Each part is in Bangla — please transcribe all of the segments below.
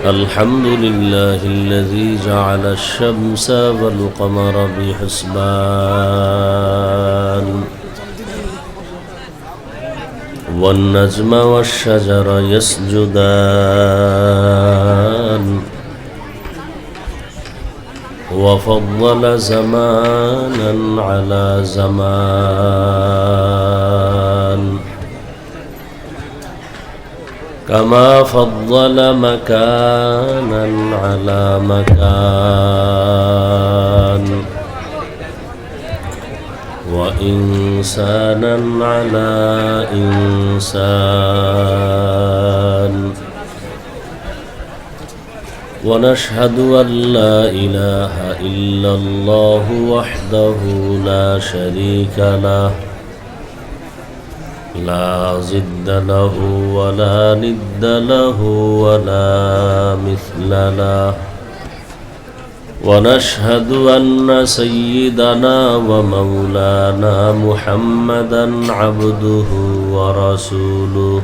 الحمد لله الذي جعل الشمس والقمر بحسبان والنجم والشجر يسجدان وفضل زمانا على زمان كما فضل مكانا على مكان وإنسانا على إنسان ونشهد أن لا إله إلا الله وحده لا شريك له لا ضد له ولا ند له ولا مثل له ونشهد أن سيدنا ومولانا محمدا عبده ورسوله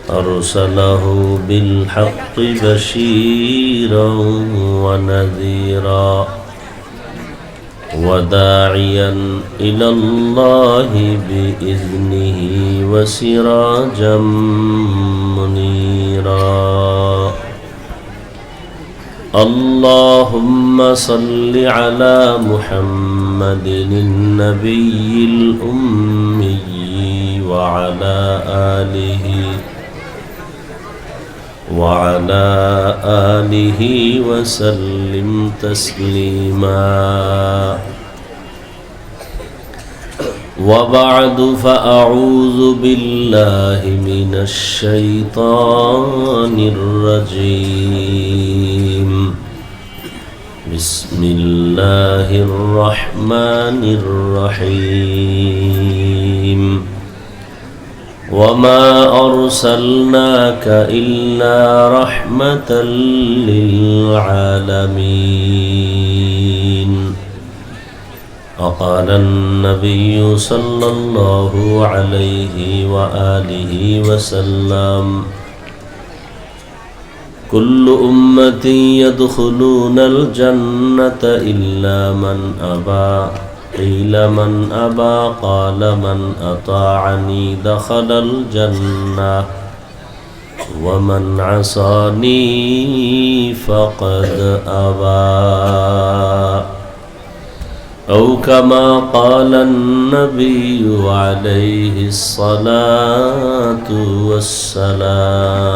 أرسله بالحق بشيرا ونذيرا وداعيا إلى الله بإذنه وسراجا منيرا اللهم صل على محمد النبي الأمي وعلى آله وسلم تسليما وبعد فأعوذ بالله من الشيطان الرجيم بسم الله الرحمن الرحيم وما أرسلناك إلا رحمة للعالمين وقال النبي صلى الله عليه وآله وسلم كل أمة يدخلون الجنة إلا من أبى قيل من أبى قال من أطاعني دخل الجنة ومن عصاني فقد أبى أو كما قال النبي عليه الصلاة والسلام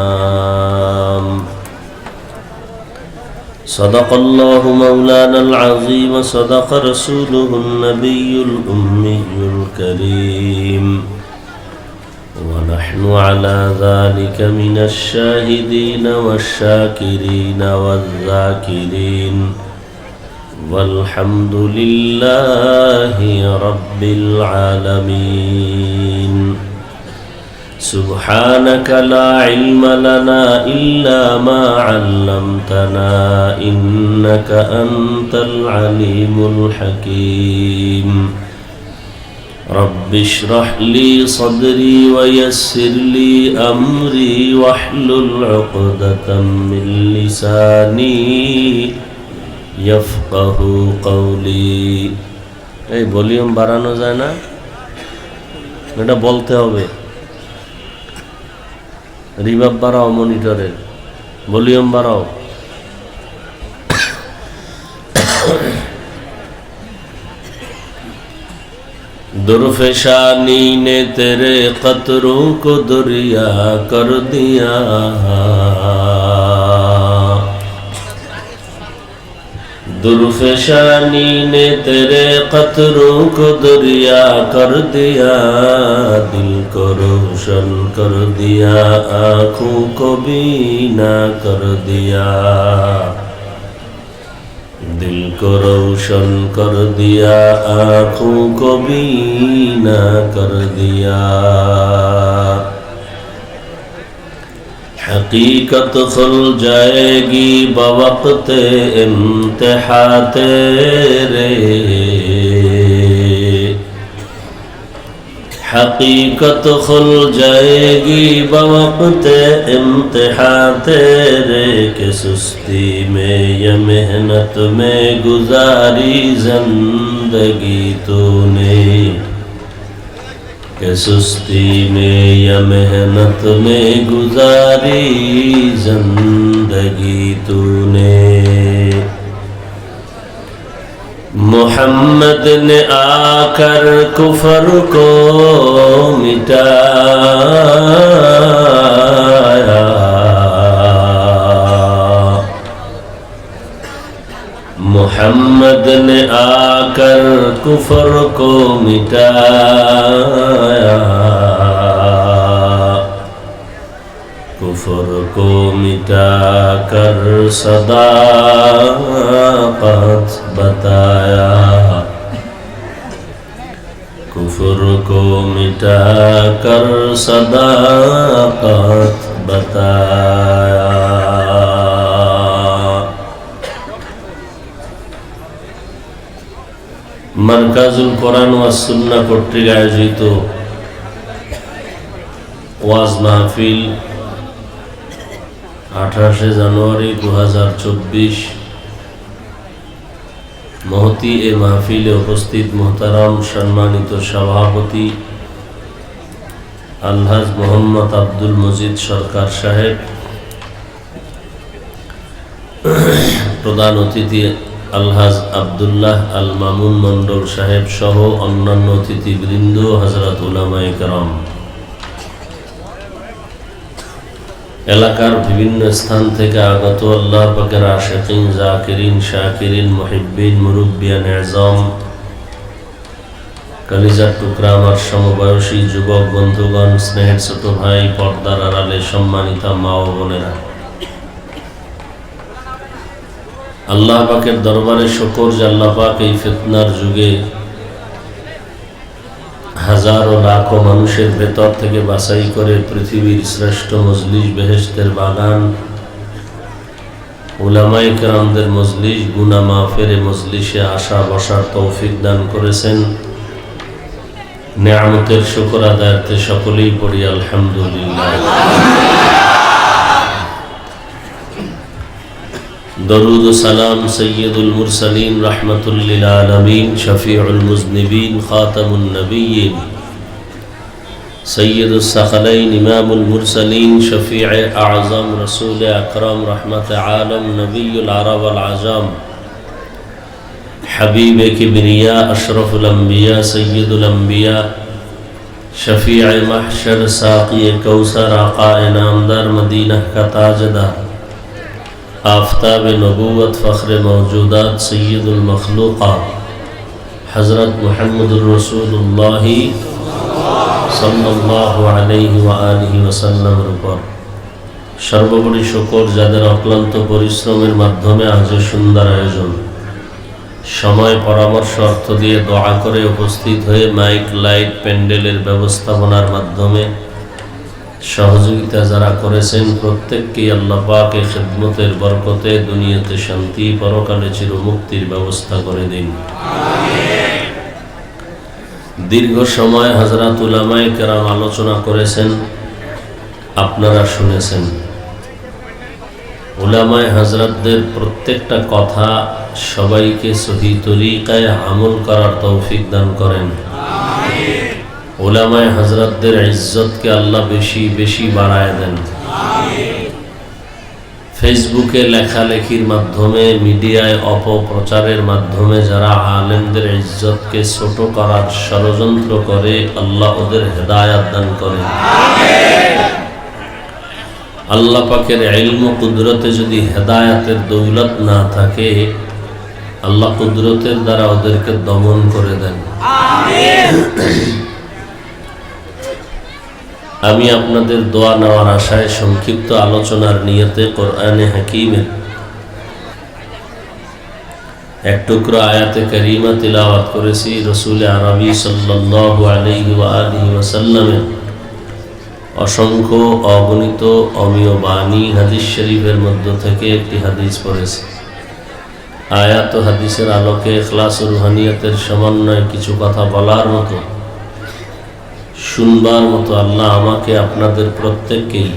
صدق الله مولانا العظيم وصدق رسوله النبي الأمي الكريم ونحن على ذلك من الشاهدين والشاكرين والذاكرين والحمد لله رب العالمين سبحانك لا علم لنا إلا ما علمتنا إنك أنت العليم الحكيم رب اشرح لي صدري ويسر لي أمري واحلل عقدة من لساني يفقه قولي এই ভলিউম বাড়ানো যায় না এটা বলতে হবে রিভার্ব বাড়াও মনিটরের ভলিউম বাড়াও दुर्फेशानी ने तेरे कतरों को दरिया कर दिया दुर्फेशानी ने तेरे कतरों को दरिया कर दिया दिल को रोशन कर दिया आँखों को बीना कर दिया दिल को रोशन कर दिया आँखों को बीना कर दिया हकीकत खुल जाएगी बवक्त इम्तिहा तेरे हकीकत खुल जाएगी बवक्त इम्तिहान तेरे के सुस्ती में या मेहनत में गुजारी जिंदगी तूने के सुस्ती में या मेहनत में गुजारी जिंदगी तूने मोहम्मद ने आकर कुफर को मिटाया मोहम्मद ने आकर कुफर को मिटाया कुफर को मिटाकर सदाकत बताया कुफर को मिटाकर सदाकत बताया मरकाजुल कुरान व सुन्नाह কর্তৃক আয়োজিত ওয়াজ মাহফিল 28 জানুয়ারি 2024 মহতি এ মাহফিলে উপস্থিত মোহতারাম সম্মানিত সভাপতি আলহাজ মোহাম্মদ আব্দুল মজিদ সরকার সাহেব প্রধান অতিথি আলহাজ আব্দুল্লাহ আল মামুন মন্ডল সাহেব সহ অন্যান্য অতিথিবৃন্দ হযরত উলামায়ে কেরাম এলাকার বিভিন্ন স্থান থেকে আগত আল্লাহ পাকের আশিকিন জাকিরিন শাকিরিন মুহিব্বিন মুরব্বিয়ান আযম কলিজার টুকরা আমার সমবয়সী যুবক বন্ধুগণ স্নেহের ছোট ভাই পর্দার আড়ালে সম্মানিতা মা ও বোনেরা আল্লাহ পাকের দরবারে শুকর যে আল্লাহ পাক এই ফিতনার যুগে হাজারো লাখো মানুষের ভেতর থেকে বাছাই করে পৃথিবীর শ্রেষ্ঠ মজলিস বেহেশতের বাগান উলামায়ে কেরামদের মজলিস গুনাহ মাফের মজলিসে আসা বসার তৌফিক দান করেছেন নিয়ামতের শুকর আদায়ার্থে সকলেই পড়ি আলহামদুলিল্লাহ दरूद सलाम सय्यदुल मुरसलीन रहमतुल लिल आलमीन शफीउल मुज़निबीन खातमुन नबिय्यीन सय्यदुस सखलैन इमामुल मुरसलीन शफीअ आज़म रसूल अकरम रहमत आलम नबियुल अरब वल आजम हबीब किबरिया अशरफुल अंबिया सय्यदुल अंबिया शफीअ महशर साक़ी कौसर आका नामदार मदीना का ताजदार आफ़ताब नबूवत फ़ख्र मौजूदात सय्यदुल मखलूक़ात हज़रत मुहम्मदुर रसूलुल्लाह सल्लल्लाहु अलैहि व आलिहि वसल्लमेर উপর সর্বোপরি শুকর যাদের অক্লান্ত পরিশ্রমের মাধ্যমে আজ সুন্দর আয়োজন সময় পরামর্শ অর্থ দিয়ে দোয়া করে উপস্থিত হয়ে মাইক লাইট প্যান্ডেলের ব্যবস্থাপনার মাধ্যমে সহযোগিতা যারা করেছেন প্রত্যেককে আল্লাহ পাক এই খিদমতের বরকতে দুনিয়াতে শান্তি পরকালে চিরমুক্তির ব্যবস্থা করে দিন আমিন দীর্ঘ সময় হযরত উলামায়ে কেরাম আলোচনা করেছেন আপনারা শুনেছেন উলামায়ে হযরতদের প্রত্যেকটা কথা সবাইকে সহি তরিকায় আমল করার তৌফিক দান করেন আমিন উলামায়ে হযরতদের ইজ্জতকে আল্লাহ বেশি বেশি বাড়ায় দেন আমিন ফেসবুকে লেখালেখির মাধ্যমে মিডিয়ায় অপপ্রচারের মাধ্যমে যারা আলেমদের ইজ্জতকে ছোট করার ষড়যন্ত্র করে আল্লাহ ওদের হেদায়েত দান করেন আমিন আল্লাহ পাকের ইলম ও কুদরতে যদি হেদায়েতের দৌলত না থাকে আল্লাহ কুদরতের দ্বারা ওদেরকে দমন করে দেন আমিন আমি আপনাদের দোয়া নেওয়ার আশায় সংক্ষিপ্ত আলোচনার নিয়তে কোরআনে হাকিমের এক টুকরো আয়াতে কারিমা তিলাওয়াত করেছি রাসূল আরবি সাল্লাল্লাহু আলাইহি ওয়া আলিহি ওয়াসাল্লামের অসংখ্য অগণিত অমীয় বাণী হাদিস শরীফের মধ্য থেকে একটি হাদিস পড়েছি আয়াত ও হাদিসের আলোকে ইখলাস ও রুহানিয়তের সমন্বয়ে কিছু কথা বলার মতো শুনবার মতো আল্লাহ আমাকে আপনাদের প্রত্যেককেই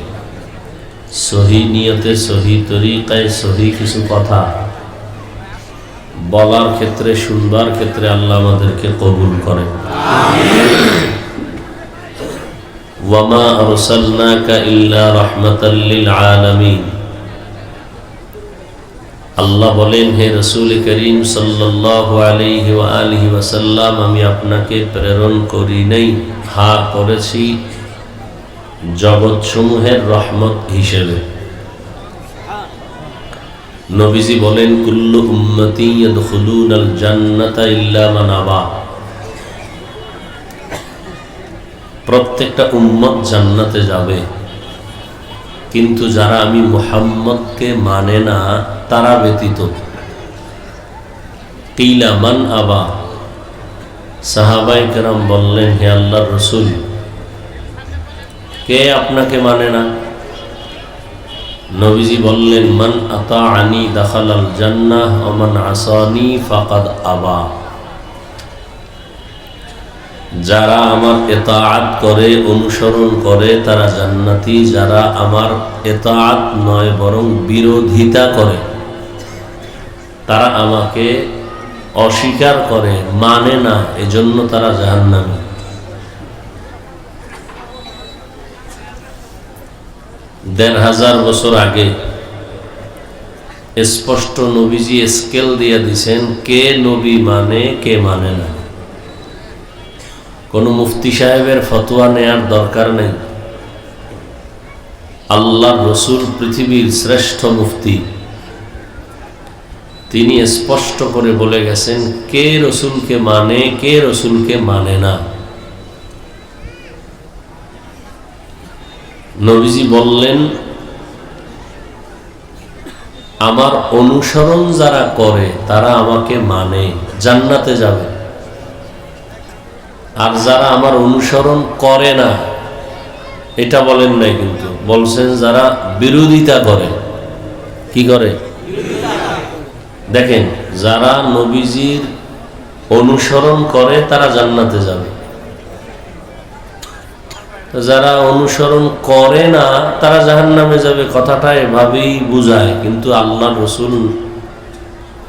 সহি নিয়তে, সহি তরিকায়, সহি কিছু কথা বলার ক্ষেত্রে, শুনবার ক্ষেত্রে আল্লাহ আমাদেরকে কবুল করেন। ওয়ামা আরসালনাকা ইল্লা রাহমাতাল লিল আলামিন। আল্লাহ বলেন, হে রাসূল করিম সাল্লাল্লাহু আলাইহি ওয়া আলিহি ওয়াসাল্লাম, আমি আপনাকে প্রেরণ করি নাই, হ্যাঁ করেছি জগৎসমূহের রহমত হিসেবে। নবীজি বলেন, কুল্লু উম্মতি ইয়াদখুলুনাল জান্নাতা ইল্লা মান আবা। প্রত্যেকটা উম্মত জান্নাতে যাবে, কিন্তু যারা আমি মুহাম্মদকে মানে না তারা ব্যতীত। কিলা মান আবা। সাহাবায়ে কেরাম বললেন, হে আল্লাহর রাসূল, কে আপনাকে মানে না? নবীজি বললেন, মান আতাআনি দাখালাল জান্নাহ ওয়া মান আসানি ফাকাদ আবা। যারা আমার ইতাআত করে, অনুসরণ করে, তারা জান্নাতি। যারা আমার ইতাআত নয় বরং বিরোধিতা করে, তারা আমাকে অস্বীকার করে, মানে না, এজন্য তারা জাহান্নামী। দেড় হাজার বছর আগে স্পষ্ট নবীজি স্কেল দিয়ে দিছেন, কে নবী মানে, কে মানে না। কোন মুফতি সাহেবের ফতোয়া নেয়ার দরকার নেই। আল্লাহর রাসূল পৃথিবীর শ্রেষ্ঠ মুফতি, তিনি স্পষ্ট করে বলে গেছেন কে রাসূলকে মানে, কে রাসূলকে মানে না। নবীজি বললেন, আমার অনুসরণ যারা করে তারা আমাকে মানে, জান্নাতে যাবে। আর যারা আমার অনুসরণ করে না, এটা বলেন নাই, কিন্তু বলছেন যারা বিরোধিতা করে। কি করে? দেখেন, যারা নবীজির অনুসরণ করে তারা জান্নাতে যাবে, যারা অনুসরণ করে না তারা জাহান্নামে যাবে। কথাটা এভাবেই বুঝায়, কিন্তু আল্লাহর রাসূল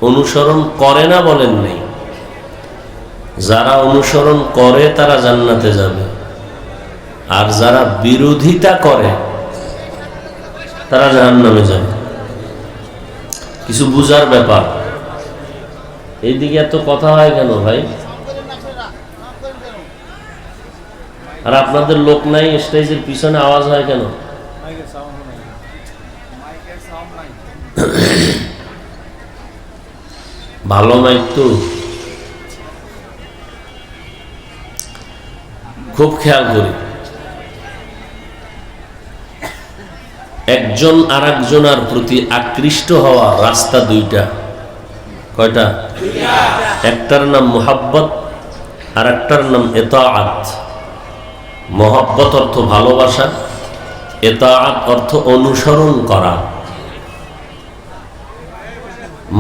অনুসরণ করে না বলেন নাই। যারা অনুসরণ করে তারা জান্নাতে যাবে, আর যারা বিরোধিতা করে তারা জাহান্নামে যাবে। কিছু বুঝার ব্যাপার। এইদিকে এত কথা হয় কেন ভাই? আর আপনাদের লোক নাই, স্টেজের পিছনে আওয়াজ হয় কেন? ভালো মাইক তো, খুব খেয়াল করি। একজন আর একজনের প্রতি আকৃষ্ট হওয়া রাস্তা দুইটা। কয়টা? একটার নাম মুহাব্বত, আর একটার নাম ইতাআত। মুহাব্বত অর্থ ভালোবাসা, ইতাআত অর্থ অনুসরণ করা।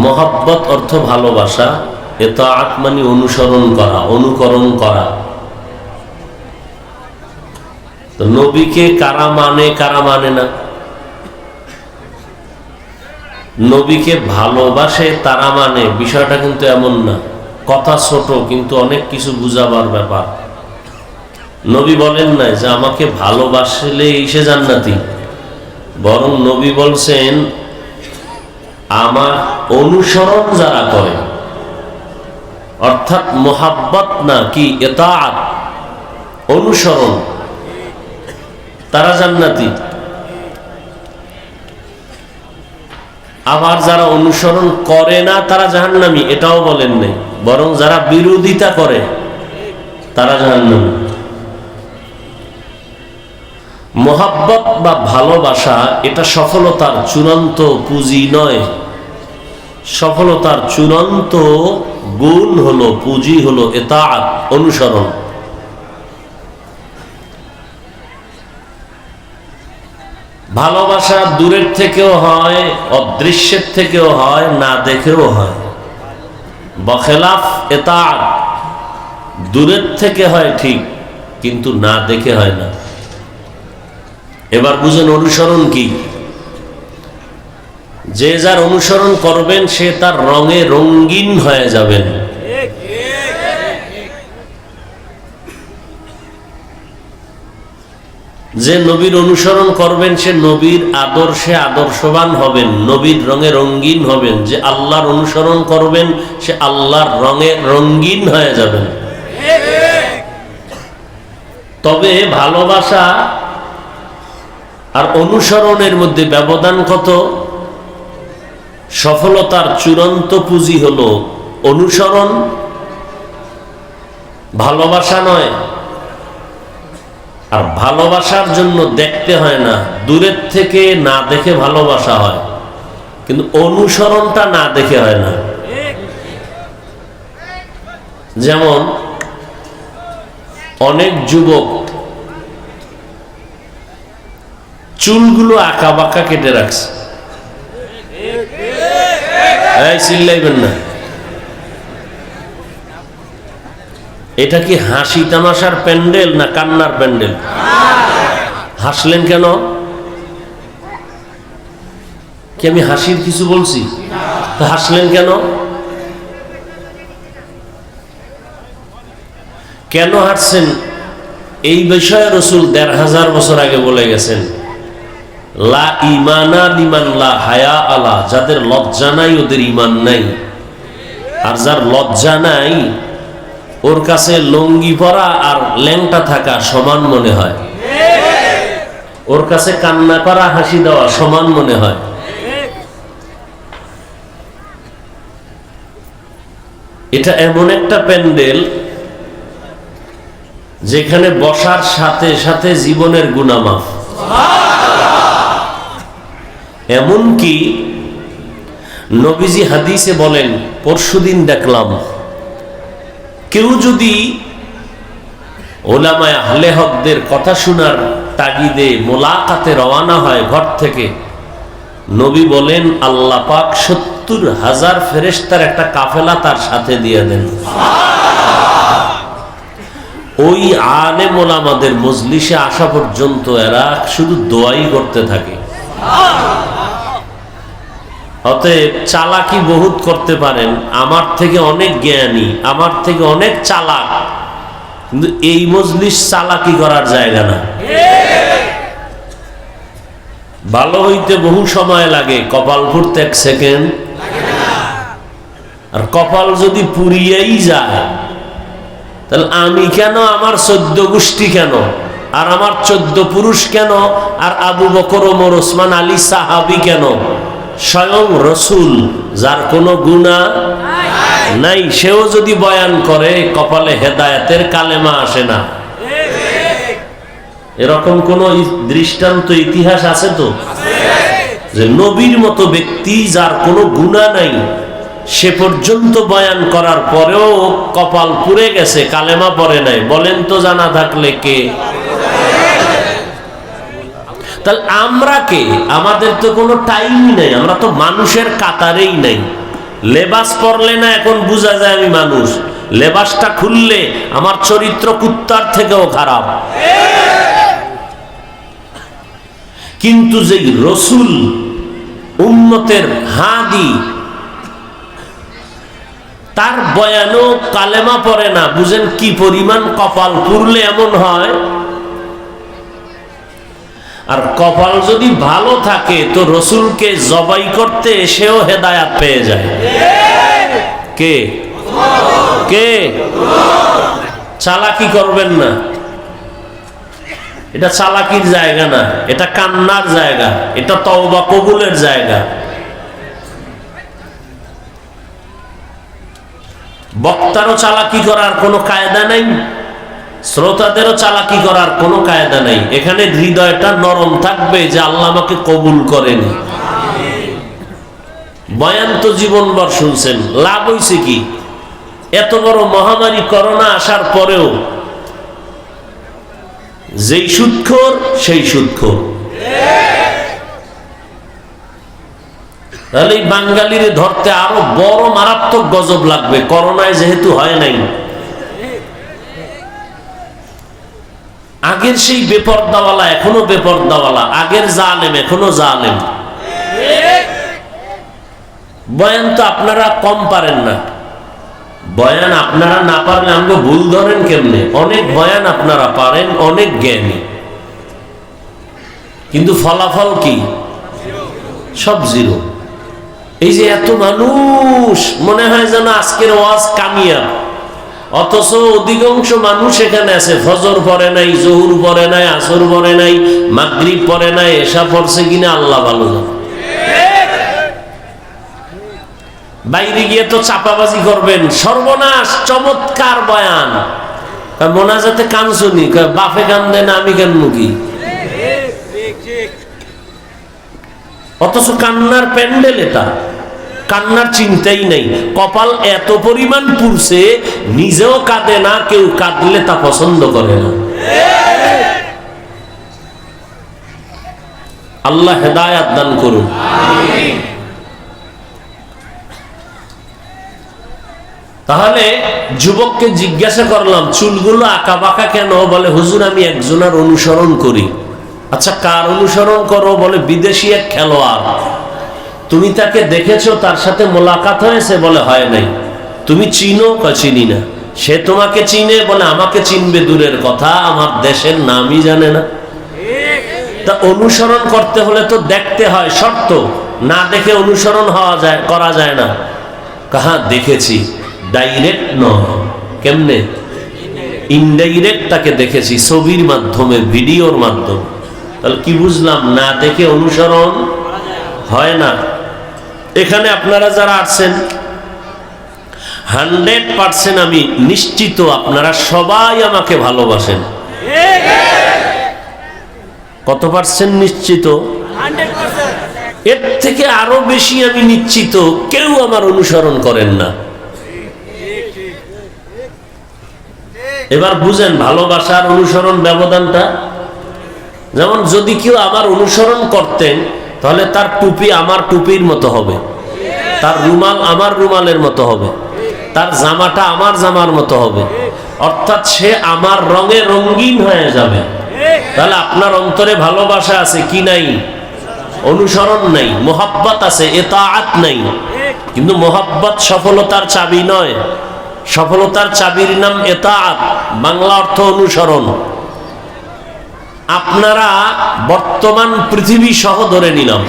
মুহাব্বত অর্থ ভালোবাসা, ইতাআত মানে অনুসরণ করা, অনুকরণ করা। তো নবীকে কারা মানে, কারা মানে না? নবীকে ভালোবাসে তারা মানে, বিষয়টা কিন্তু এমন না। কথা ছোট, কিন্তু অনেক কিছু বুঝাবার ব্যাপার। নবী বলেন না যে আমাকে ভালোবাসলে সে জান্নাতি, বরং নবী বলছেন আমার অনুসরণ যারা করে, অর্থাৎ মুহাব্বত না, কি ইতাআত, অনুসরণ, তারা জান্নাতি। আবার যারা অনুসরণ করে না তারা জাহান্নামী, এটাও বলেন নাই, বরং যারা বিরোধিতা করে তারা জাহান্নামী। মুহাব্বত বা ভালোবাসা এটা সফলতার চূড়ান্ত পুঁজি নয়। সফলতার চূড়ান্ত গুণ হলো, পুঁজি হলো ইতাআত, অনুসরণ। ভালোবাসা দূরের থেকেও হয়, অদৃশ্যের থেকেও হয়, না দেখেও হয়। বখেলাফ ইতাআত দূরের থেকে হয় ঠিক, কিন্তু না দেখে হয় না। এবার বুঝেন অনুসরণ কি। যে যার অনুসরণ করবেন সে তার রঙে রঙিন হয়ে যাবেন। যে নবীর অনুসরণ করবেন সে নবীর আদর্শে আদর্শবান হবেন, নবীর রঙে রঙিন হবেন। যে আল্লাহর অনুসরণ করবেন সে আল্লাহর রঙে রঙিন হয়ে যাবেন। তবে ভালোবাসা আর অনুসরণের মধ্যে ব্যবধান কত? সফলতার চূড়ান্ত পুঁজি হলো অনুসরণ, ভালোবাসা নয়। আর ভালোবাসার জন্য দেখতে হয় না, দূরের থেকে না দেখে ভালোবাসা হয়, কিন্তু অনুসরণটা না দেখে হয় না। যেমন অনেক যুবক চুলগুলো আঁকা বাঁকা কেটে রাখছে। এই চিল্লাইবেন না। এটা কি হাসি তামাশার প্যান্ডেল না কান্নার প্যান্ডেল? হাসলেন কেন? কি আমি হাসির কিছু বলছি? তো হাসলেন কেন? কেন হাসছেন? এই বিষয়ে রাসূল ১৫০০ বছর আগে বলে গেছেন, লা ইমানা লিমান লা হায়া আলা, যাদের লজ্জা নাই ওদের ঈমান নাই। আর যার লজ্জা নাই ওর কাছে লুঙ্গি পরা আর ল্যাংটা থাকা সমান মনে হয়, ওর কাছে কান্না করা হাসি দেওয়া সমান মনে হয়। এটা এমন একটা প্যান্ডেল যেখানে বসার সাথে সাথে জীবনের গুনাহ মাফ। এমনকি নবীজি হাদিসে বলেন, পরশুদিন দেখলাম কেউ যদি ওলামায়ে আহলে হকদের কথা শোনার তাগিদে মোলাকাতে রওনা হয় ঘর থেকে, নবী বলেন আল্লাহ পাক ৭০,০০০ ফেরেশতার একটা কাফেলা তার সাথে দিয়ে দেন। ওই আলেম ওলামাদের মজলিসে আসা পর্যন্ত এরা শুধু দোয়াই করতে থাকে। অতএব চালাকি বহুত করতে পারেন, আমার থেকে অনেক জ্ঞানী, আমার থেকে অনেক চালাক, কিন্তু এই মজলিস চালাকি করার জায়গা না। ভালো হইতে বহু সময় লাগে, কপাল ফুটতে ১ সেকেন্ড। আর কপাল যদি পুড়িয়েই যায়, তাহলে আমি কেন, আমার ১৪ গোষ্ঠী কেন, আর আমার ১৪ পুরুষ কেন, আর আবু বকর, ওমর, ওসমান, আলী সাহাবী কেন? স্বয়ং রসুল যার কোনো গুনাহ নাই, সেও যদি বয়ান করে কপালে হেদায়েতের কালেমা আসে না। এরকম কোন দৃষ্টান্ত ইতিহাস আছে তো? যে নবীর মতো ব্যক্তি যার কোনো গুনাহ নাই, সে পর্যন্ত বয়ান করার পরেও কপাল পুড়ে গেছে, কালেমা পড়ে নাই। বলেন তো জানা থাকলে কে? তাহলে আমরা কে? আমাদের তো কোনো টাইমই নেই, আমরা তো মানুষের কাতারেই নাই। লেবাস পরলে না এখন বোঝা যায় আমি মানুষ, লেবাসটা খুললে আমার চরিত্র কুত্তার থেকেও খারাপ। কিন্তু যে রসুল উম্মতের হাদি, তার বয়ানও কালেমা পড়ে না, বুঝেন কি পরিমাণ কপাল পুড়লে এমন হয়। আর কপাল যদি ভালো থাকে তো রসুলকে জবাই করতে এসেও হেদায়াত পেয়ে যায়। কে কে? চালাকি করবেন না, এটা চালাকির জায়গা না, এটা কান্নার জায়গা, এটা তওবা কবুলের জায়গা। বক্তারও চালাকি করার কোনো কায়দা নাই, শ্রোতাদেরও চালাকি করার কোনো কায়দা নাই। এখানে হৃদয়টা নরম থাকবে যে আল্লাহ আমাকে কবুল করেন। বয়ান তো জীবনভর শুনছেন, লাভ হইছে কি? এত বড় মহামারী করোনা আসার পরেও যেই সুদখোর সেই সুদখোর। তাহলে এই বাঙালিরে ধরতে আরো বড় মারাত্মক গজব লাগবে, করোনায় যেহেতু হয় নাই। আগের সেই বেপরদাওয়ালা এখনো বেপরদাওয়ালা, আগের জালেম এখনো জালেম। বয়ান তো আপনারা কম পারেন না, বয়ান আপনারা না পারলে আমাকে ভুল ধরেন কেমনে? অনেক বয়ান আপনারা পারেন, অনেক জ্ঞানী, কিন্তু ফলাফল কি? সব জিরো। এই যে এত মানুষ, মনে হয় যেন আজকের ওয়াজ কামিয়াব, অথচ অধিকাংশ মানুষ এখানে আছে ফজর পড়ে নাই, জোহর পড়ে নাই, আসর পড়ে নাই, মাগরিব পড়ে নাই, এশা পড়ছে কিনা আল্লাহ ভালো জানে। বাইরে গিয়ে তো চাপাবাজি করবেন, সর্বনাশ। চমৎকার বয়ান, মোনাজাতে কান শুনি, বাপে কান দেন আমি কেন মুখী, অথচ কান্নার প্যান্ডেল এটা, কান্নার চিন্তাই নাই। কপাল এত পরিমাণ পুড়ছে, নিজেও কাঁদে না, কেউ কাঁদলে তা পছন্দ করে না। আল্লাহ হেদায়াত দান করুন। তাহলে যুবককে জিজ্ঞাসা করলাম, চুলগুলো আঁকা বাঁকা কেন? বলে হুজুর আমি একজনের অনুসরণ করি। আচ্ছা কার অনুসরণ করো? বলে বিদেশি এক খেলোয়াড়। তুমি তাকে দেখেছো, তার সাথে মোলাকাত হয়েছে? বলে হয় নাই। তুমি চিনো? চিনি না। সে তোমাকে চিনে? বলে আমাকে চিনবে দূরের কথা, আমার দেশের নামই জানে না। তা অনুসরণ করতে হলে তো দেখতে হয়, শর্ত না দেখে অনুসরণ করা যায় না। কাহা দেখেছি, ডাইরেক্ট নয়। কেমনে? ইনডাইরেক্ট তাকে দেখেছি, ছবির মাধ্যমে, ভিডিওর মাধ্যমে। তাহলে কি বুঝলাম? না দেখে অনুসরণ হয় না। এখানে আপনারা যারা আসছেন 100% আমি নিশ্চিত আপনারা সবাই আমাকে ভালোবাসেন। কত পার্সেন্ট নিশ্চিত? 100%। এর থেকে আরো বেশি আমি নিশ্চিত কেউ আমার অনুসরণ করেন না। এবার বুঝেন ভালোবাসার অনুসরণ ব্যবধানটা। যেমন যদি কেউ আমার অনুসরণ করতেন, তাহলে তার টুপি আমার টুপির মতো হবে, তার রুমাল আমার রুমালের মতো হবে, তার জামাটা আমার জামার মতো হবে, অর্থাৎ সে আমার রঙে রঙিন হয়ে যাবে। তাহলে আপনার অন্তরে ভালোবাসা আছে কি নাই? অনুসরণ নাই। মোহাব্বত আছে, ইতাআত নাই। কিন্তু মোহাব্বত সফলতার চাবি নয়। সফলতার চাবির নাম ইতাআত, বাংলা অর্থ অনুসরণ। আপনারা বর্তমান পৃথিবী সহ ধরে নিলাম,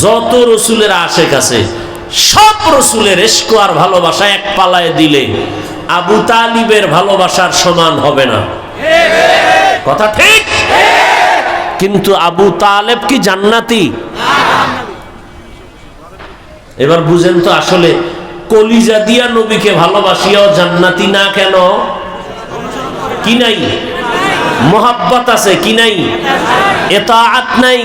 যত রসুলের আশেক আছে, সব রসুলের ইশক আর ভালোবাসা এক পালায় দিলে আবু তালিবের ভালোবাসার সমান হবে না। কথা ঠিক? কিন্তু আবু তালেব কি জান্নাতি? এবার বুঝেন তো আসলে কলিজা দিয়া নবীকে ভালোবাসিয়াও জান্নাতি না কেন? কি নাই? মোহাব্বত আছে কি নাই? ইতাআত নাই।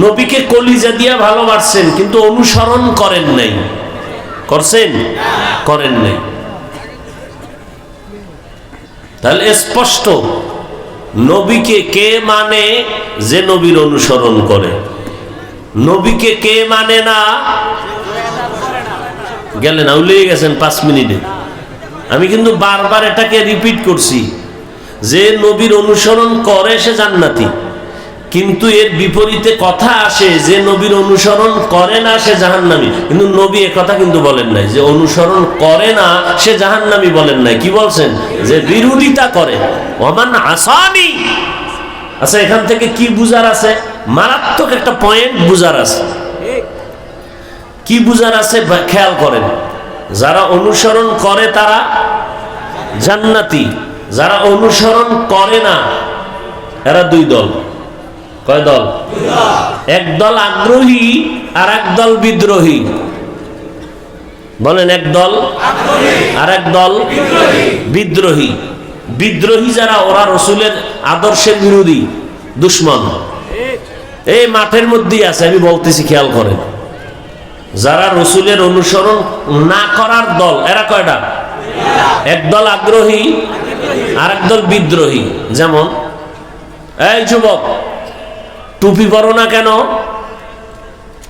নবীকে কলিজা দিয়া ভালোবাসছেন, কিন্তু অনুসরণ করেন নাই। করছেন? করেন নাই। তাহলে স্পষ্ট নবীকে কে মানে? যে নবীর অনুসরণ করে। নবীকে কে মানে না? গেলেন আউলিয়ে গেছেন 5 মিনিটে। আমি কিন্তু বারবার এটাকে রিপিট করছি, যে নবীর অনুসরণ করে সে জান্নাতি। কিন্তু এর বিপরীতে কথা আসে, যে নবীর অনুসরণ করে না সে জাহান্নামী। কিন্তু নবী একথা কিন্তু বলেন নাই যে অনুসরণ করে না সে জাহান্নামী, বলেন নাই। কি বলছেন? যে বিরোধিতা করে। ওমান আসানি। আচ্ছা এখান থেকে কি বুঝার আছে? মারাত্মক একটা পয়েন্ট বুঝার আছে। কি বুঝার আছে খেয়াল করেন। যারা অনুসরণ করে তারা জান্নাতি, যারা অনুসরণ করে না এরা দুই দল। কয় দল? এক দল আগ্রহী আর এক দল বিদ্রোহী। বলেন, এক দল আর এক দল বিদ্রোহী। বিদ্রোহী যারা, ওরা রসুলের আদর্শের বিরোধী, দুশ্মন। এই মাঠের মধ্যেই আছে, আমি বলতেছি খেয়াল করেন। যারা রসুলের অনুসরণ না করার দল, এরা কয়টা? এক দল আগ্রহী আর এক দল বিদ্রোহী। যেমন এই যুবক টুপি পরো না কেন?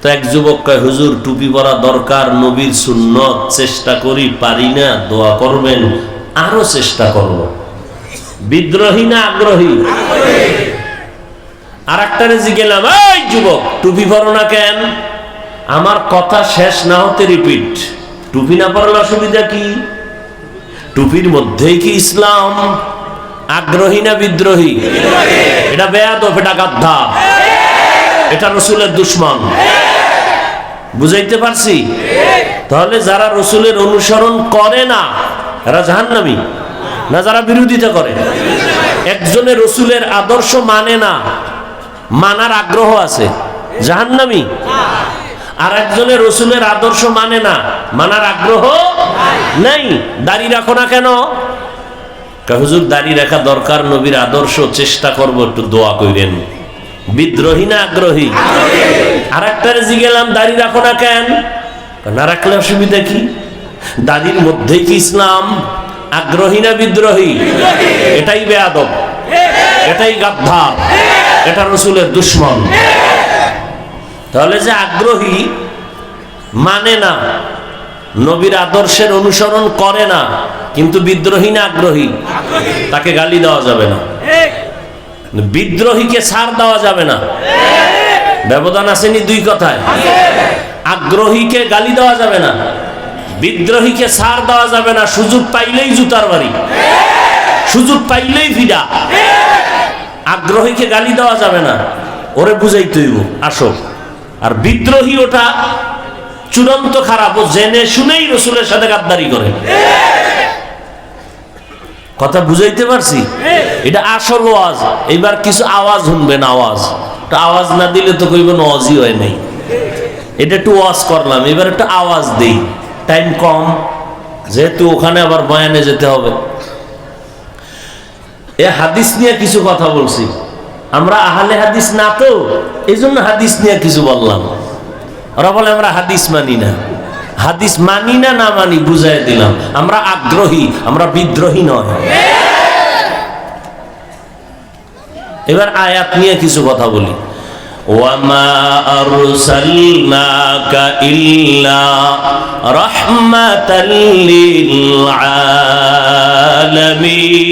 তো এক যুবক কয়, হুজুর টুপি পরা দরকার, নবীর সুন্নত, চেষ্টা করি, পারি না, দোয়া করবেন, আরো চেষ্টা করব। বিদ্রোহী না আগ্রহী? আর একটা রেজি গেলাম, এই যুবক টুপি পরো না কেন? আমার কথা শেষ না হতে রিপিট। টুপি না পরলে অসুবিধা কি? টুপির মধ্যেই কি ইসলাম? আগ্রহী না বিদ্রোহী? এটা বেয়াদব, এটা গাদ্ধা, এটা রসুলের দুশমন। বুঝাইতে পারছি? তাহলে যারা রসুলের অনুসরণ করে না এরা জাহান্নামী, না যারা বিরোধিতা করে? একজনের রসুলের আদর্শ মানে না, মানার আগ্রহ আছে, জাহান্নামী। আর একজনের রসুলের আদর্শ মানে না, মানার আগ্রহ নাই। দাড়ি রাখো না কেন? হুজুর দাড়ি রাখা দরকার, নবীর আদর্শ, চেষ্টা করবো, একটু দোয়া কইরেন। বিদ্রোহী না আগ্রহী? আর একটা রেজি গেলাম, দাড়ি রাখো না কেন? না রাখলে অসুবিধা কি? দাড়ির মধ্যেই কি ইসলাম? আগ্রহী না বিদ্রোহী? এটাই বেয়াদব, এটাই গাদ্ধা, এটা রসুলের দুশমন। তাহলে যে আগ্রহী মানে না, নবীর আদর্শের অনুসরণ করে না, কিন্তু বিদ্রোহী না আগ্রহী? তাকে গালি দেওয়া যাবে না, বিদ্রোহীকে ছাড় দেওয়া যাবে না। ব্যবধান আসেনি দুই কথায়? আগ্রহীকে গালি দেওয়া যাবে না, বিদ্রোহীকে ছাড় দেওয়া যাবে না। সুযোগ পাইলেই জুতার বাড়ি, সুযোগ পাইলেই ফিডা। আগ্রহীকে গালি দেওয়া যাবে না, ওরে বুঝাইতে হইব আসো। আর বিদ্রোহী ওটা চূড়ান্ত খারাপ, ও জেনে শুনেই রসুলের সাথে গাদ্দারি করে। কথা বুঝাইতে পারছি? এটা আসল ওয়াজ। এইবার কিছু আওয়াজ শুনবেন, আওয়াজ। আওয়াজ না দিলে তো কইবেন ওয়াজই হয় নাই। এটা একটু ওয়াজ করলাম, এবার একটু আওয়াজ দেই, টাইম কম যেহেতু, ওখানে আবার বয়ানে যেতে হবে। এ হাদিস নিয়ে কিছু কথা বলছি, আমরা আহলে হাদিস না তো, এই জন্য হাদিস নিয়ে কিছু বললাম। ওরা বলে আমরা হাদিস মানি না। হাদিস মানি না, না মানি বুঝাই দিলাম। আমরা আগ্রহী, আমরা বিদ্রোহী নয়। এবার আয়াত নিয়ে কিছু কথা বলি। ওয়ামা আরসালনাকা ইল্লা রাহমাতাল লিল আলামিন।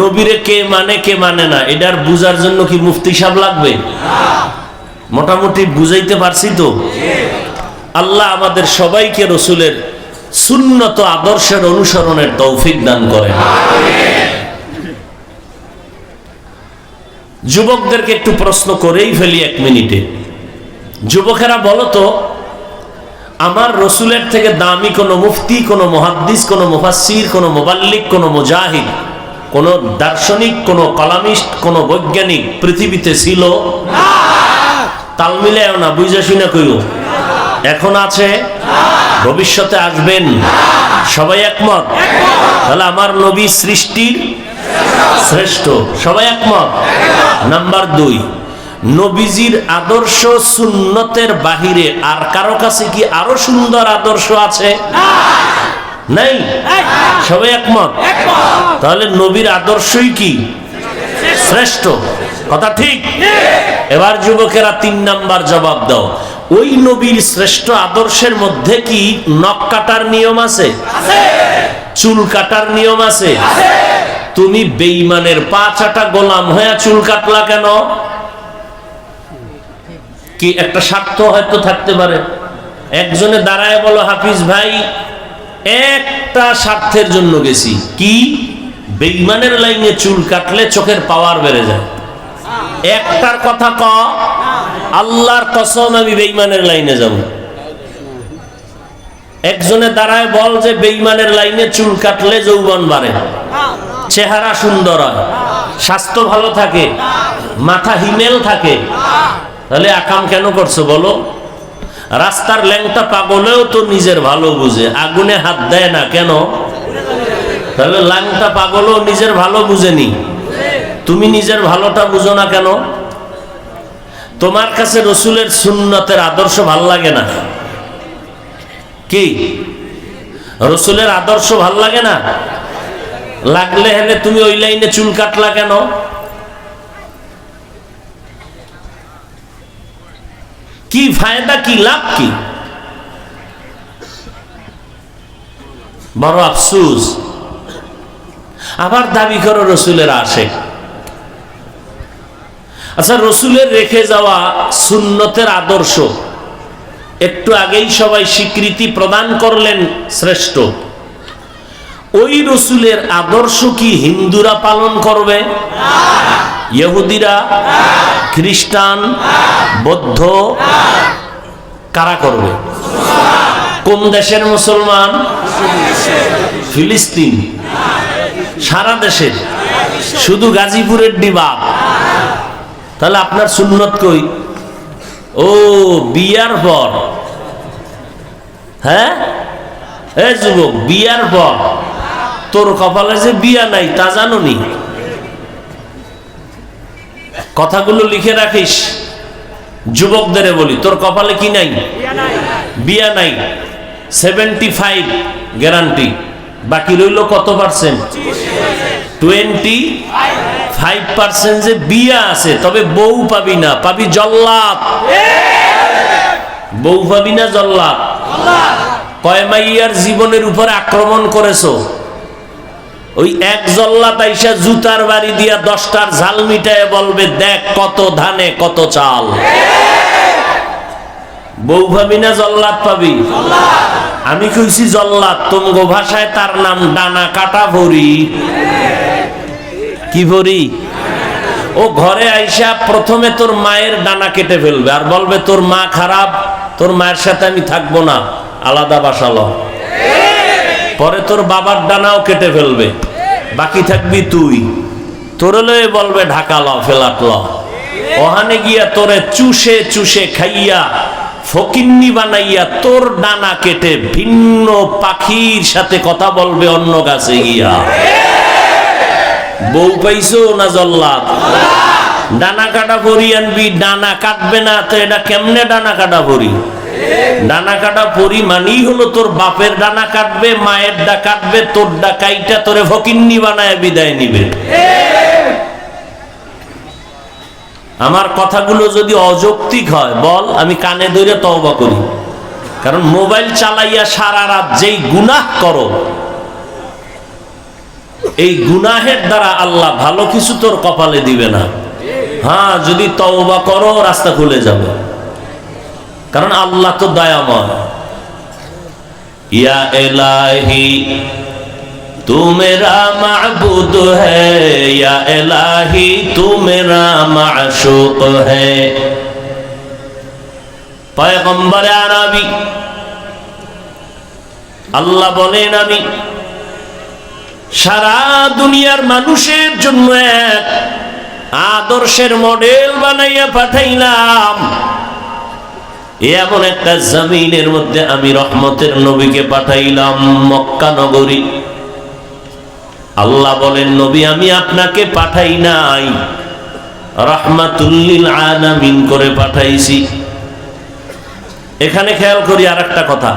নবীরে কে মানে কে মানে না, এটার বুঝার জন্য কি মুফতি সাহেব লাগবে? মোটামুটি বুঝাইতে পারছি তো? আল্লাহ আমাদের সবাইকে রসুলের সুন্নত আদর্শের অনুসরণের তৌফিক দান করেন। যুবকদেরকে একটু প্রশ্ন করেই ফেলি এক মিনিটে। যুবকেরা বলো তো, আমার রসুলের থেকে দামি কোন মুফতি, কোন মুহাদ্দিস, কোন মুফাসসির, কোন মুবাল্লিগ, কোন মুজাহিদ, কোন দার্শনিক, কোন কলামিস্ট, কোন বৈজ্ঞানিক পৃথিবীতে ছিল? তাল মিলাও না, বুঝা শুনে কইও। এখন আছে, ভবিষ্যতে আসবেন। সবাই একমত? তাহলে আমার নবী সৃষ্টির শ্রেষ্ঠ, সবাই একমত? নাম্বার 2, নবীজির আদর্শ সুন্নতের বাহিরে আর কারো কাছে কি আরো সুন্দর আদর্শ আছে? নাই। সবাই একমত? তাহলে নবীর আদর্শই কি শ্রেষ্ঠ, কথা ঠিক? এবার যুবকেরা 3 নাম্বার জবাব দাও। ওই নবীর শ্রেষ্ঠ আদর্শের মধ্যে কি নখ কাটার নিয়ম আছে? চুল কাটার নিয়ম আছে? তুমি বেঈমানের পা চাটা গোলাম হয়ে চুল কাটলা কেন? কি একটা স্বার্থ হয়তো থাকতে পারে। একজনে দাঁড়ায় বলো, হাফিজ ভাই একটা স্বার্থের জন্য গেছি। কি? বেঈমানের লাইনে চুল কাটলে চোখের পাওয়ার বেড়ে যায়। একটার কথা ক, আল্লাহর কসম আমি বেঈমানের লাইনে যাব। একজনে দাঁড়ায় বল যে বেঈমানের লাইনে চুল কাটলে যৌবন বাড়ে, চেহারা সুন্দর হয়, স্বাস্থ্য ভালো থাকে, মাথা হিমেল থাকে। তাহলে আকাম কেন করছো বলো? রাস্তার ল্যাংটা পাগলেও তো নিজের ভালো বুঝে, আগুনে হাত দেয় না কেন? তাহলে ল্যাংটা পাগলও নিজের ভালো বুঝেনি, তুমি নিজের ভালোটা বুঝো না কেন? তোমার কাছে রসুলের সুন্নতের আদর্শ ভাল লাগে না? কি রসুলের আদর্শ ভাল লাগে না? লাগলে হেলে তুমি ওই লাইনে চুল কাটলা কেন? কি ফায়দা, কি লাভ, কি? বড় আফসোস। আবার দাবি করো রসুলের আশেক। আচ্ছা, রসুলের রেখে যাওয়া সুন্নতের আদর্শ একটু আগেই সবাই স্বীকৃতি প্রদান করলেন শ্রেষ্ঠ। ওই রসুলের আদর্শ কি হিন্দুরা পালন করবে? ইহুদিরা, খ্রিস্টান, বৌদ্ধ, কারা করবে? কোন দেশের মুসলমান? ফিলিস্তিন, সারা দেশের, শুধু গাজীপুরের ডিবা। তাহলে আপনার সুন্নত কই? ও বিয়ার পর, হ্যাঁ এ যুবক, বিয়ার পর তোর কপালে যে বিয়া নাই তা জানো নি? কথাগুলো লিখে রাখিস। যুবকদের বলি, তোর কপালে কি নাই? বিয়া নাই। 75 গ্যারান্টি। বাকি রইল কত পার্সেন্ট? 25% যে বিয়া আছে, তবে বউ পাবি না, পাবি জল্লাদ। বউ পাবি না, জল্লাদ। কয় মাইয়ার জীবনের উপর আক্রমণ করেছো? ওই এক জল্লাদ আইসা জুতার বাড়ি দিয়া 10টার ঝাল মিটায় বলবে, দেখ কত ধানে কত চাল। বউ পাবি না, জল্লাদ পাবি? আমি কইছি জল্লাদ, তুমগো ভাষায় তার নাম ডানা কাটা ভরি। কি ভরি? ও ঘরে আইসা প্রথমে তোর মায়ের ডানা কেটে ফেলবে, আর বলবে তোর মা খারাপ, তোর মায়ের সাথে আমি থাকবো না, আলাদা বাসালো। পরে তোর বাবার ডানাও কেটে ফেলবে, বাকি থাকবি তুই। তোরে লয়ে বলবে ঢাকা ল, ফেলাট ল। ওখানে গিয়া তোরে চুষে চুষে খাইয়া ফকিন্নি বানাইয়া তোর ডানা কেটে ভিন্ন পাখির সাথে কথা বলবে অন্য গাছে গিয়া। বউ পাইছো না জল্লাদ? ডানা কাটা পরি আনবি, ডানা কাটবে না তো এটা কেমনে ডানা কাটা পরি? ডানা কাটা পরি মানেই হলো তোর বাপের ডানা কাটবে, মায়ের ডা কাটবে, তোর ডা কাইটা তোরে ফকিন্নি বানায় বিদায় নিবে। আমার কথাগুলো যদি অযৌক্তিক হয় বল, আমি কানে ধরে তওবা করি। কারণ মোবাইল চালাইয়া সারা রাত যেই গুনাহ করো, এই গুনাহের দ্বারা আল্লাহ ভালো কিছু তোর কপালে দিবে না। হ্যাঁ, যদি তওবা করো রাস্তা খুলে যাবে, কারণ আল্লাহ তো দয়াময়। ইয়া ইলাহি तू मेरा माबूद है, या इलाही तू मेरा माशूक है। पैगम्बर आरबी আল্লাহ বলেন, আমি সারা দুনিয়ার মানুষের জন্য এক আদর্শের মডেল বানাইয়া পাঠাইলাম। এমন একটা জমিনের মধ্যে আমি রহমতের নবীকে পাঠাইলাম, মক্কা নগরী। আল্লাহ বলেন, নবী আমি আপনাকে পাঠাই নাই, রাহমাতুল লিল আলামিন করে পাঠাইছি। এখানে খেয়াল করি আরেকটা কথা,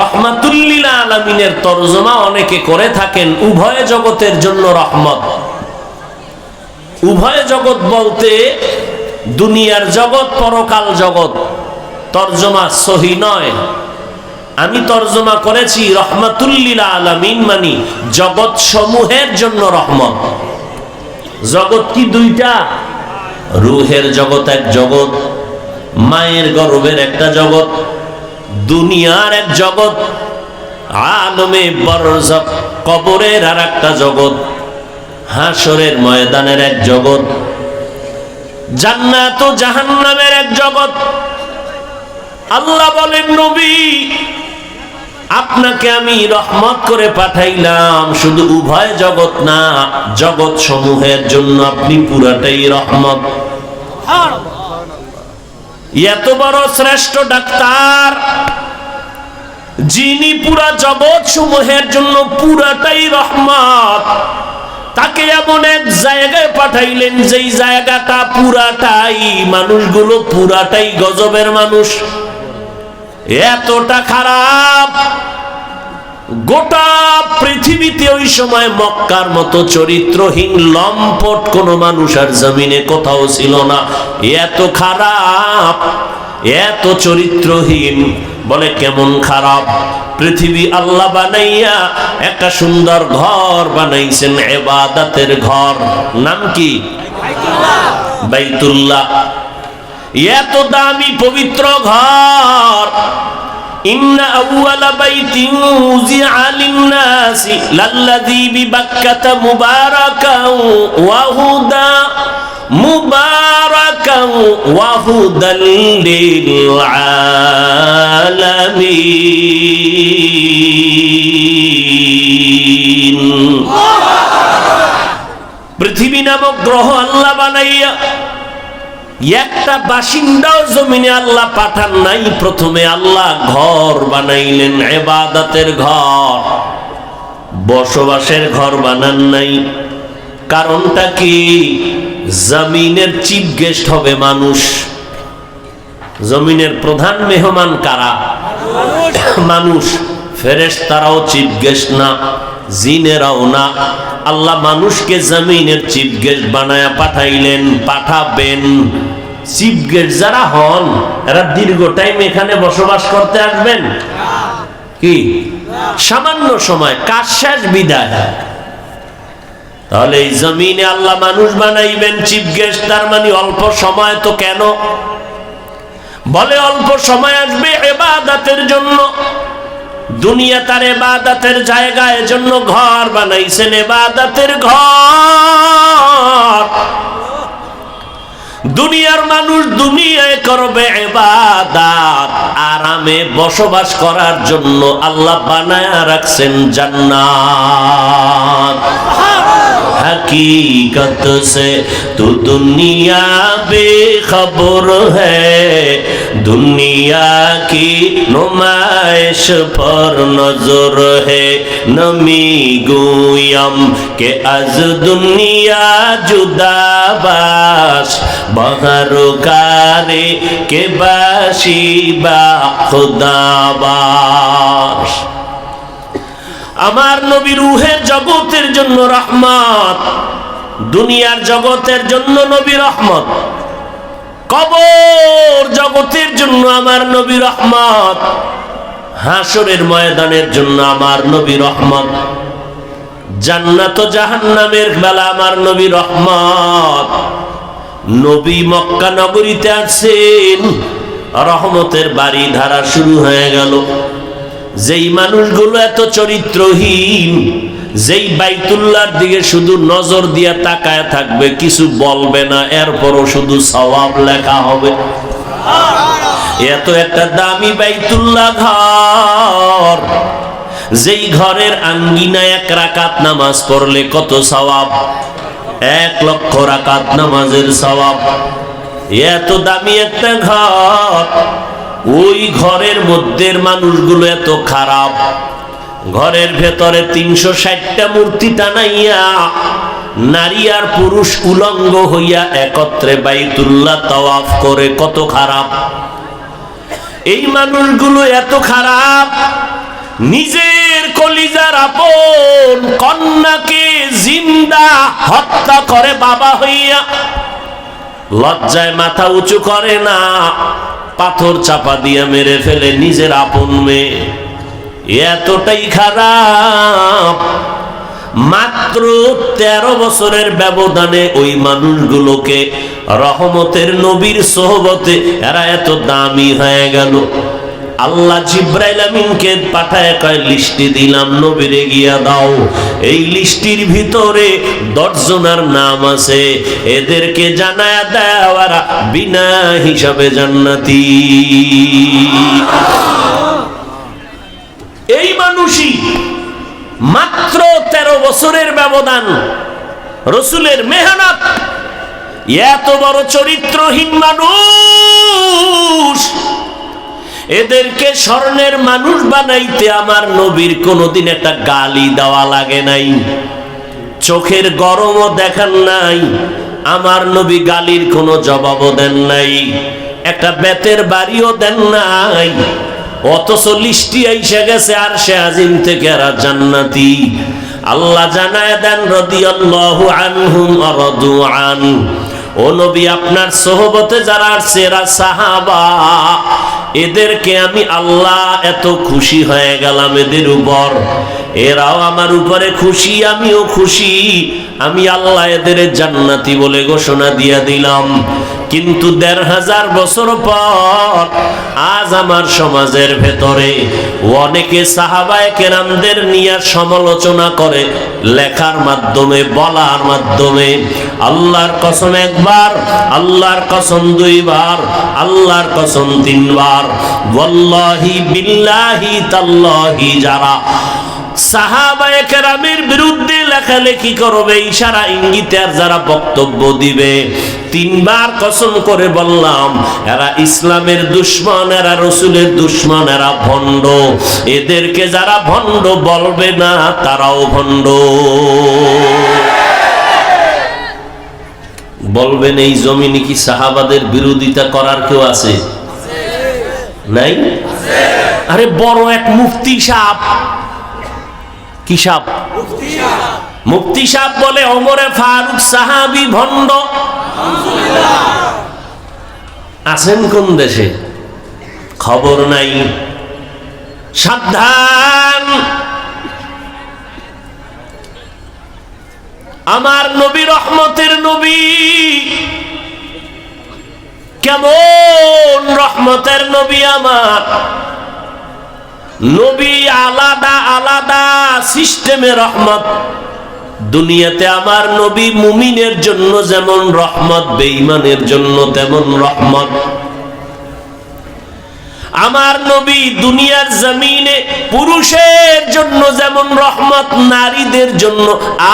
রাহমাতুল লিল আলামিনের তরজমা অনেকে করে থাকেন উভয় জগতের জন্য রহমত। উভয় জগৎ বলতে দুনিয়ার জগৎ, পরকাল জগৎ। তরজমা সহি নয়। আমি তরজমা করেছি রহমাতুল লিল আলামিন মানে জগৎ সমূহের জন্য রহমত। জগৎ কি দুইটা? রূহের জগৎ এক জগৎ, মায়ের গর্ভের একটা জগৎ, দুনিয়ার এক জগৎ, আলমে বরজখ কবরের আর একটা জগৎ, হাসরের ময়দানের এক জগৎ, জান্নাত ও জাহান্নামের এক জগৎ। আল্লাহ বলেন, নবী আপনাকে আমি রহমত করে পাঠাইলাম, শুধু উভয় জগৎ না, জগৎ সমূহের জন্য আপনি পুরাটাই রহমত। এত বড় শ্রেষ্ঠ ডাক্তার, যিনি পুরা জগৎ সমূহের জন্য পুরাটাই রহমত, তাকে এমন এক জায়গায় পাঠাইলেন যেই জায়গাটা পুরাটাই, মানুষগুলো পুরাটাই গজবের মানুষ, এতটা খারাপ। গোটা পৃথিবীতে ওই সময় মক্কার মতো চরিত্রহীন লম্পট কোন মানুষ আর জমিনে কোথাও ছিল না। এত খারাপ, এত চরিত্রহীন। বলে কেমন খারাপ? পৃথিবী আল্লাহ বানাইয়া একটা সুন্দর ঘর বানাইছেন, ইবাদতের ঘর। নাম কি? বাইতুল্লাহ। এত দামি পবিত্র ঘর। ইন্না আউয়ালা বাইতিন উযিআ লিন-নাসি লাল্লাযী বিবাক্কাতা মুবারাকান ওয়া হুদা মুবারাকান ওয়া হুদাল লিল আলামিন। পৃথিবী নামক গ্রহ আল্লাহ বানাইয়া একটা বাসিন্দাও জমিনে আল্লাহ পাঠান নাই। প্রথমে আল্লাহ ঘর বানাইলেন, ইবাদতের ঘর, বসবাসের ঘর বানান নাই। কারণটা কি? জমিনের চিফ গেস্ট হবে মানুষ। জমিনের প্রধান মেহমান কারা? মানুষ। ফেরেশতারাও চিফ গেস্ট না, জিনেরাও না। আল্লাহ মানুষকে জমিনের চিফ গেস্ট বানায়া পাঠাইলেন, পাঠাবেন। চিফ গেস্ট যারা হন এরা দীর্ঘ টাইম এখানে বসবাস করতে আসবেন কি? সামান্য সময়, কাজ শেষ, বিদায়। তাহলে এই জমিনে আল্লাহ মানুষ বানাইবেন চিফ গেস্ট, তার মানে অল্প সময়। তো কেন? বলে অল্প সময় আসবে ইবাদতের জন্য। দুনিয়া তার ইবাদতের জায়গা, এজন্য ঘর বানাইছেন, ইবাদতের ঘর। দুনিয়ার মানুষ দুনিয়ায় করবে ইবাদত, আরামে বসবাস করার জন্য আল্লাহ বানায়া রাখছেন জান্নাত। हकीकत से तू दुनिया बेखबर है, दुनिया की नुमाइश पर नजर है। नमी गुयम के अज दुनिया जुदाबाश, बहरुकारे के बाशी बा खुदाबाश। আমার নবী রূহের জগতের জন্য রহমত, দুনিয়ার জগতের জন্য নবী রহমত, কবর জগতের জন্য আমার নবী রহমত, হাসরের ময়দানের জন্য আমার নবী রহমত, জান্নাত ও জাহান্নামের বেলা আমার নবী রহমত। নবী মক্কা নগরীতে আসেন, রহমতের বাড়ি ধারা শুরু হয়ে গেল। যেই মানুষগুলো এত চরিত্রহীন, যেই বাইতুল্লাহর দিকে শুধু নজর দিয়া তাকায় থাকবে, কিছু বলবে না, এরপরও শুধু সওয়াব লেখা হবে। এত একটা দামি বাইতুল্লাহ ঘর, যেই ঘরের আঙ্গিনায় 1 রাকাত নামাজ পড়লে কত সওয়াব, 1 লক্ষ রাকাত নামাজের সওয়াব। এত দামি একটা ঘর, ওই ঘরের মধ্যে মানুষগুলো এত খারাপ। ঘরের ভেতরে 360টা মূর্তি টানাইয়া নারী আর পুরুষ উলঙ্গ হইয়া একত্রে বাইতুল্লাহ তাওয়াফ করে, কত খারাপ। এই মানুষগুলো এত খারাপ, নিজের কলিজার আপন কন্যাকে জিন্দা হত্যা করে বাবা হইয়া, লজ্জায় মাথা উঁচু করে না, পাথর চাপা দিয়া মেরে ফেলে নিজের আপন মেয়ে। এতটাই খারাপ। মাত্র 13 বছরের ব্যবধানে ওই মানুষগুলোকে রহমতের নবীর সোহবতে এরা এত দামি হয়ে গেল। আল্লাহ জিব্রাইল আমিনকে পাঠায় কয়, লিস্টি দিলাম, নবীরে গিয়া দাও। এই লিস্টির ভিতরে 10 জনের নাম আছে, এদেরকে জানায়া দাও আর বিনা হিসাবে জান্নাতি। এই মানুষই মাত্র 13 বছরের ব্যবধান, রসুলের মেহনত। এত বড় চরিত্রহীন মানুষ, এদেরকে স্বর্ণের মানুষ বানাইতে আমার নবীর কোনোদিন একটা গালি দেওয়া লাগে নাই, চোখের গরমও দেখান নাই। আমার নবী গালির কোনো জবাবও দেন নাই, একটা বেতের বাড়িও দেন নাই। অথচ লিস্টি আইসা গেছে আরশে আজিম থেকে এরা জান্নাতি। আল্লাহ জানায় দেন রাদিয়াল্লাহু আনহুম ওয়া রাদু আন। ও নবী, আপনার সোহবতে যারা আসছে এরা সাহাবা, এদেরকে আমি আল্লাহ এত খুশি হয়ে গেলাম এদের উপর, এরাও আমার উপরে খুশি, আমিও খুশি, আমি আল্লাহ এদের জান্নাতি বলে ঘোষণা দিয়ে দিলাম। কিন্তু ১৫০০ বছর পর আজ আমার সমাজের ভেতরে অনেকে সাহাবায়ে কেরামদের নিয়ে সমালোচনা করে, লেখার মাধ্যমে, বলার মাধ্যমে। আল্লাহর কসম একবার, আল্লাহর কসম দুইবার, আল্লাহর কসম তিনবার, ওয়াল্লাহি বিল্লাহি তাল্লাহি, যারা সাহাবায়ে কেরামের বিরুদ্ধে লেখালেখি করবে, ইশারা ইঙ্গিতে আর যারা বক্তব্য দিবে, ৩ বার কসম করে বললাম, এরা ইসলামের দুশমন, এরা রসুলের দুশমন, এরা ভণ্ড। এদেরকে যারা ভণ্ড বলবে না তারাও ভণ্ড। বলবেন এই জমিনে কি সাহাবাদের বিরোধিতা করার কেউ আছে? নাই? আরে বড় এক মুফতি সাহেব, কি সাহেব? মুফতি সাহেব বলে ওমরে ফারুক সাহাবী ভণ্ড। আছেন কোন দেশে? খবর নাই। সাবধান, আমার নবী রহমতের নবী। কেমন রহমতের নবী আমার নবী, আলাদা আলাদা সিস্টেমে রহমত। দুনিয়াতে আমার নবী মুমিনের জন্য যেমন রহমত, বেঈমানের জন্য তেমন রহমত। আমার নবী দুনিয়ার জমিনে পুরুষের জন্য যেমন রহমত, নারীদের জন্য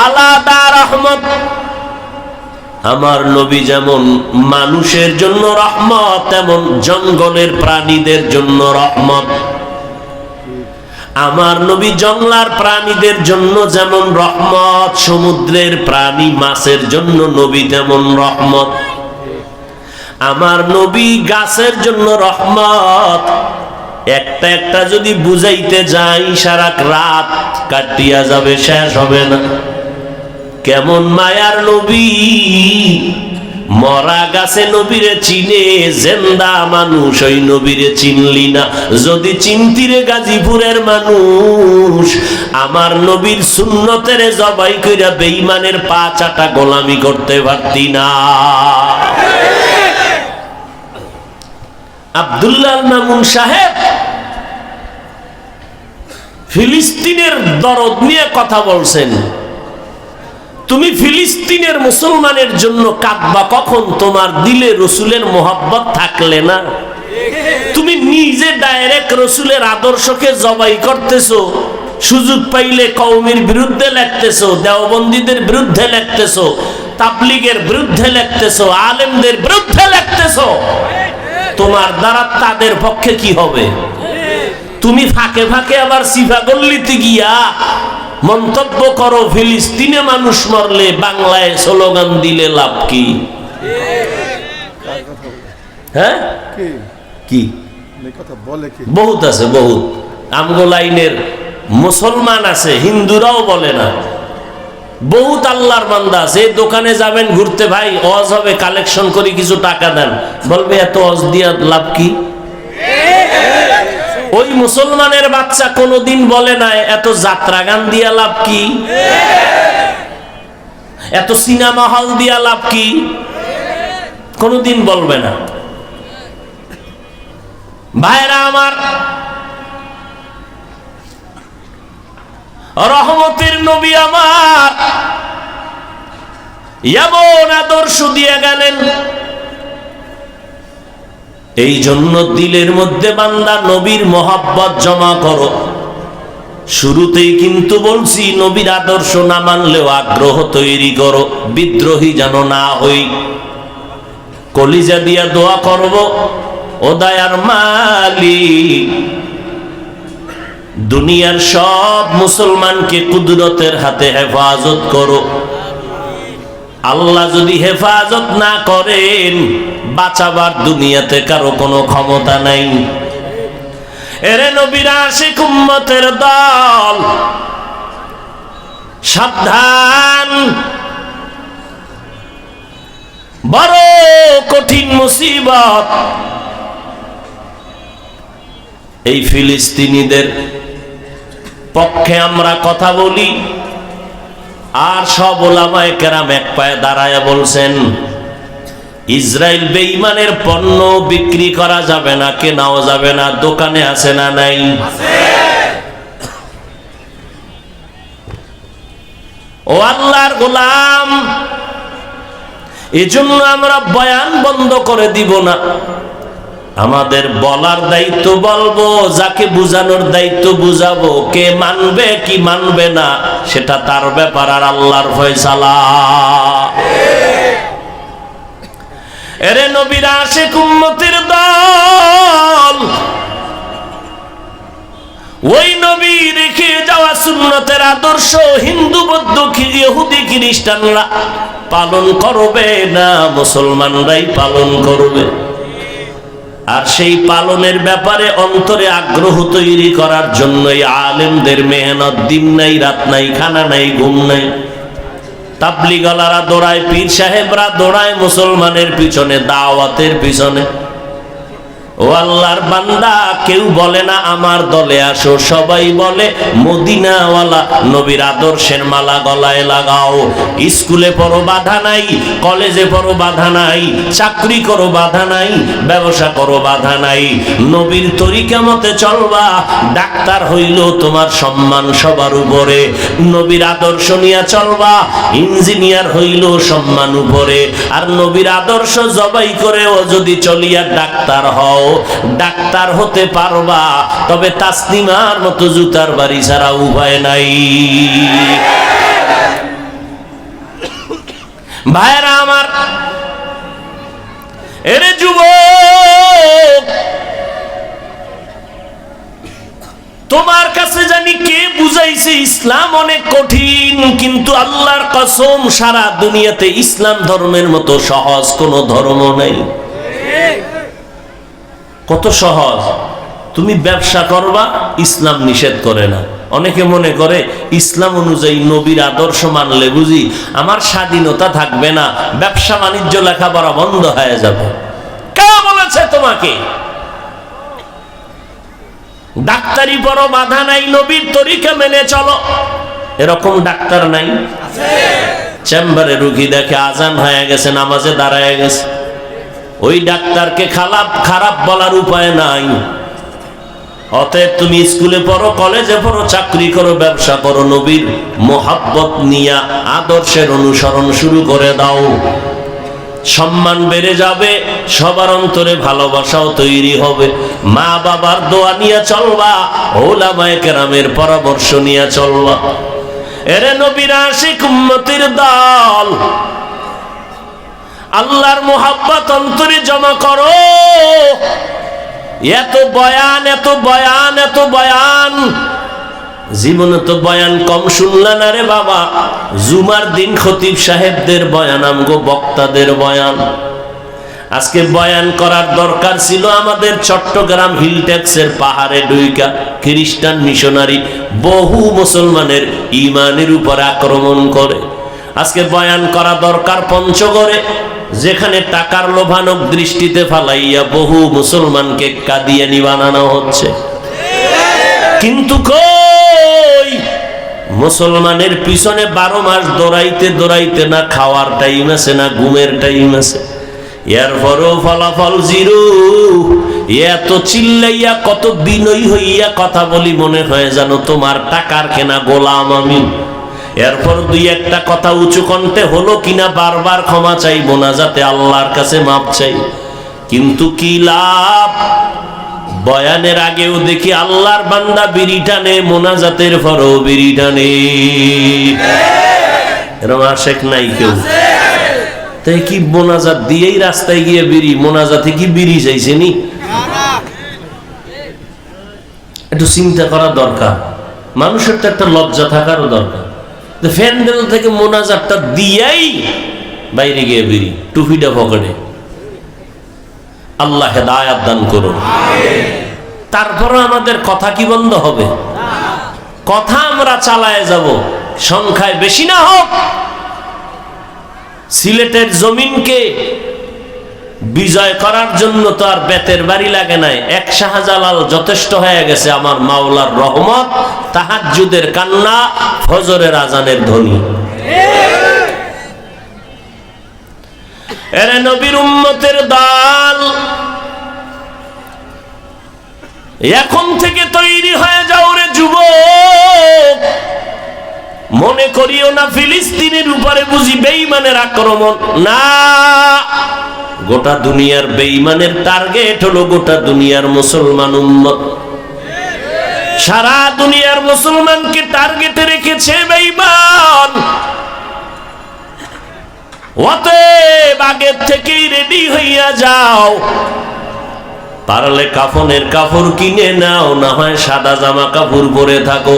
আলাদা রহমত। আমার নবী যেমন মানুষের জন্য রহমত, তেমন জঙ্গলের প্রাণীদের জন্য রহমত। আমার নবী জঙ্গলার প্রাণীদের জন্য যেমন রহমত, সমুদ্রের প্রাণী মাছের জন্য নবী তেমন রহমত। আমার নবী গাছের জন্য রহমত। একটা একটা যদি বুঝাইতে যাই সারা রাত কাটিয়া যাবে, শেষ হবে না। কেমন মায়ার নবী, মরা গাছে নবীরে চিনে, জেন্দা মানুষ ওই নবীরে চিনলি না। যদি চিনতিরে গাজীপুরের মানুষ, আমার নবীর সুন্নতের জবাই কইরা বেঈমানের পা চাটা গোলামি করতে পারতি না। আব্দুল্লাহ মামুন সাহেব ফিলিস্তিনের দরদ নিয়ে কথা বলছেন। তুমি ফিলিস্তিনের মুসলমানের জন্য কাঁদবা কখন? তোমার দিলে রসুলের মোহাব্বত থাকলে না। তুমি নিজে ডাইরেক্ট রসুলের আদর্শকে জবাই করতেছো, সুযোগ পাইলে কওমের বিরুদ্ধে লিখতেছো, দেওবন্দীদের বিরুদ্ধে লিখতেছো, তাবলীগের বিরুদ্ধে লিখতেছো, আলেমদের বিরুদ্ধে লিখতেছো। তোমার দ্বারা তাদের পক্ষে কি হবে? তুমি ফাঁকে ফাঁকে আবার সিফাগল্লিতে গিয়া মন্তব্য করো ফিলিস্তিনে মানুষ মরলে বাংলায় স্লোগান দিলে লাভ কি? হ্যাঁ, কি বহুত আছে, বহুত আমগো লাইনের মুসলমান আছে, হিন্দুরাও বলে না। বহুত আল্লাহর বান্দা আছে। দোকানে যাবেন ঘুরতে, ভাই ওয়াজ হবে, কালেকশন করে কিছু টাকা দেন, বলবে এত ওয়াজ দিয়া লাভ কি? ওই মুসলমানের বাচ্চা কোনদিন বলে না এত যাত্রা গান দিয়া লাভ কি, এত সিনেমা হল দিয়া লাভ কি, কোনদিন বলবে না। ভাইরা আমার, রহমতের নবী আমার এমন আদর্শ দিয়ে গেলেন। এই জন্য দিলের মধ্যে বান্দা নবীর মোহাব্বত জমা করো। শুরুতেই কিন্তু বলছি, নবীর আদর্শ না মানলেও আগ্রহ তৈরি করো, বিদ্রোহী যেন না হই। কলিজা দিয়া দোয়া করব, ও দয়ার মালিক, দুনিয়ার সব মুসলমানকে কুদরতের হাতে হেফাজত করো। আল্লাহ যদি হেফাজত না করেন, বাঁচাবার দুনিয়াতে কারো কোনো ক্ষমতা নাই। এরে নবীর আশিক উম্মতের দল, সাবধান, বড় কঠিন মুসিবত এই ফিলিস্তিনিদের পক্ষে আমরা কথা বলি। আর সব ওলামায়ে কেরাম এক পায়ে দাঁড়ায় বলছেন, ইসরায়েল বেঈমানের পণ্য বিক্রি করা যাবে না, কেনাও যাবে না। দোকানে আছে না নাই? ও আল্লাহর গোলাম, এজন্য আমরা বয়ান বন্ধ করে দিব না। আমাদের বলার দায়িত্ব বলবো, যাকে বুঝানোর দায়িত্ব বুঝাবো। কে মানবে কি মানবে না সেটা তার ব্যাপার, আর আল্লাহর ফয়সালা। এরে নবীর আশিক উম্মতের দল, ওই নবী রেখে যাওয়া সুন্নতের আদর্শ হিন্দু বৌদ্ধ ইহুদি খ্রিস্টানরা পালন করবে না, মুসলমানরাই পালন করবে। আর সেই পালনের ব্যাপারে অন্তরে আগ্রহ তৈরি করার জন্যই আলেমদের মেহনত, দিন নাই রাত নাই, খানা নাই ঘুম নাই। তাবলিগলারা দৌড়ায়, পীর সাহেবরা দৌড়ায় মুসলমানের পিছনে, দাওয়াতের পিছনে। ও আল্লাহর বান্দা, কেউ বলে না আমার দলে আসো, সবাই বলে মদিনাওয়ালা নবীর আদর্শের মালা গলায় লাগাও। স্কুলে পড়ো বাধা নাই, কলেজে পড়ো বাধা নাই, চাকরি করো বাধা নাই, ব্যবসা করো বাধা নাই। নবীর তরিকা মতে চলবা। ডাক্তার হইল তোমার সম্মান সবার উপরে, নবীর আদর্শ নিয়ে চলবা। ইঞ্জিনিয়ার হইল সম্মান উপরে। আর নবীর আদর্শ জবাই করেও যদি চলিয়া ডাক্তার হও, ডাক্তার হতে পারবা, তবে তাসলিমার মতো জুতার বাড়ি ছাড়া উপায় নাই। ভাইরা আমার, এরে যুবক, তোমার কাছে জানি কে বুঝাইছে ইসলাম অনেক কঠিন, কিন্তু আল্লাহর কসম সারা দুনিয়াতে ইসলাম ধর্মের মতো সহজ কোন ধর্ম নাই। কত সহজ। তুমি ব্যবসা করবা, ইসলাম নিষেধ করে না। অনেকে মনে করে ইসলাম অনুযায়ী নবীর আদর্শ মানলে বুঝি আমার স্বাধীনতা থাকবে না, ব্যবসা বাণিজ্য লেখাপড়া বন্ধ হয়ে যাবে। কে বলেছে তোমাকে? ডাক্তারি পড়ো বাধা নাই, নবীর তরিকা মেনে চলো, এরকম ডাক্তার নাই? চেম্বারে রুগী দেখে আজান হয়ে গেছে, নামাজে দাঁড়ায় গেছে, ওই ডাক্তারকে খারাপ বলার উপায় নাই। অতএব তুমি স্কুলে পড়ো, কলেজে পড়ো, চাকরি করো, ব্যবসা করো, নবীর মোহাব্বত নিয়া আদর্শের অনুসরণ শুরু করে দাও। সম্মান বেড়ে যাবে, সবার অন্তরে ভালোবাসাও তৈরি হবে। মা বাবার দোয়া নিয়ে চলবা, ওলামায়ে কেরামের পরামর্শ নিয়ে চলবা। এরে নবীর আশিক উম্মতের দল, আল্লাহর মোহাব্বত অন্তরে জমা করো। এত বয়ান, এত বয়ান, এত বয়ান, জীবনে তো বয়ান কম শুনলা না রে বাবা। জুমার দিন খতিব সাহেবদের বয়ান, আমগো বক্তাদের বয়ান। আজকে বয়ান করার দরকার ছিল আমাদের চট্টগ্রাম হিলট্যাক্সের পাহাড়ে ডুইকা খ্রিস্টান মিশনারি বহু মুসলমানের ইমানের উপর আক্রমণ করে। আজকে বয়ান করা দরকার পঞ্চগড়ে, যেখানে টাকার লোভানক দৃষ্টিতে ফালাইয়া বহু মুসলমানকে কাদিয়ানি বানানো হচ্ছে। কিন্তু কই, মুসলমানের পিছনে 12 মাস দৌড়াইতে দৌড়াইতে না খাওয়ার টাইম আছে, না ঘুমের টাইম আছে, এরপরও ফলাফল জিরো। এত চিল্লাইয়া কত বিনয়ী হইয়া কথা বলি, মনে হয় জানো তোমার টাকার কেনা গোলাম আমি। এরপর দুই একটা কথা উঁচু কণ্ঠে হলো কিনা বারবার ক্ষমা চাই, মোনাজাতে আল্লাহর কাছে মাপ চাই। কিন্তু কি লাভ? বয়ানের আগেও দেখি আল্লাহর বান্দা বিড়ি টানে, মোনাজাতের পরও বিড়ি টানে। এরকম আশেক নাই কেউ? তাই কি মোনাজাত দিয়েই রাস্তায় গিয়ে বিড়ি, মোনাজাতে কি বিড়ি চাইছে নি? একটু চিন্তা করা দরকার। মানুষের তো একটা লজ্জা থাকারও দরকার। ফ্যান্ডেল থেকে মোনাজাতটা দিয়াই বাইরে গিয়ে বিড়ি, টুপিটা পকেটে। আল্লাহ হেদায়াত দান করুন। তারপরে আমাদের কথা কি বন্ধ হবে? কথা আমরা চালায় যাব, সংখ্যায় বেশি না হোক। সিলেটের জমিনকে বিজয় করার জন্য তো আর বেতের বাড়ি লাগে নাই, এক শাহজালাল যথেষ্ট হয়ে গেছে। আমার মাওলার রহমত, তাহাজ্জুদের কান্না, ফজরের আজানের ধ্বনি। এরে নবীর উম্মতের দল, এখন থেকে তৈরি হয়ে যাও রে যুবক। মনে করিও না ফিলিস্তিনের উপরে বুঝি বেঈমানের আক্রমণ, না। গোটা দুনিয়ার বেঈমানের টার্গেট হলো গোটা দুনিয়ার মুসলমান উম্মত। সারা দুনিয়ার মুসলমানকে টার্গেটে রেখেছে বেঈমান। অতএব আগের থেকেই রেডি হইয়া যাও। পারলে কাফনের কাপড় কিনে নাও, না হয় সাদা জামা কাপড় পরে থাকো।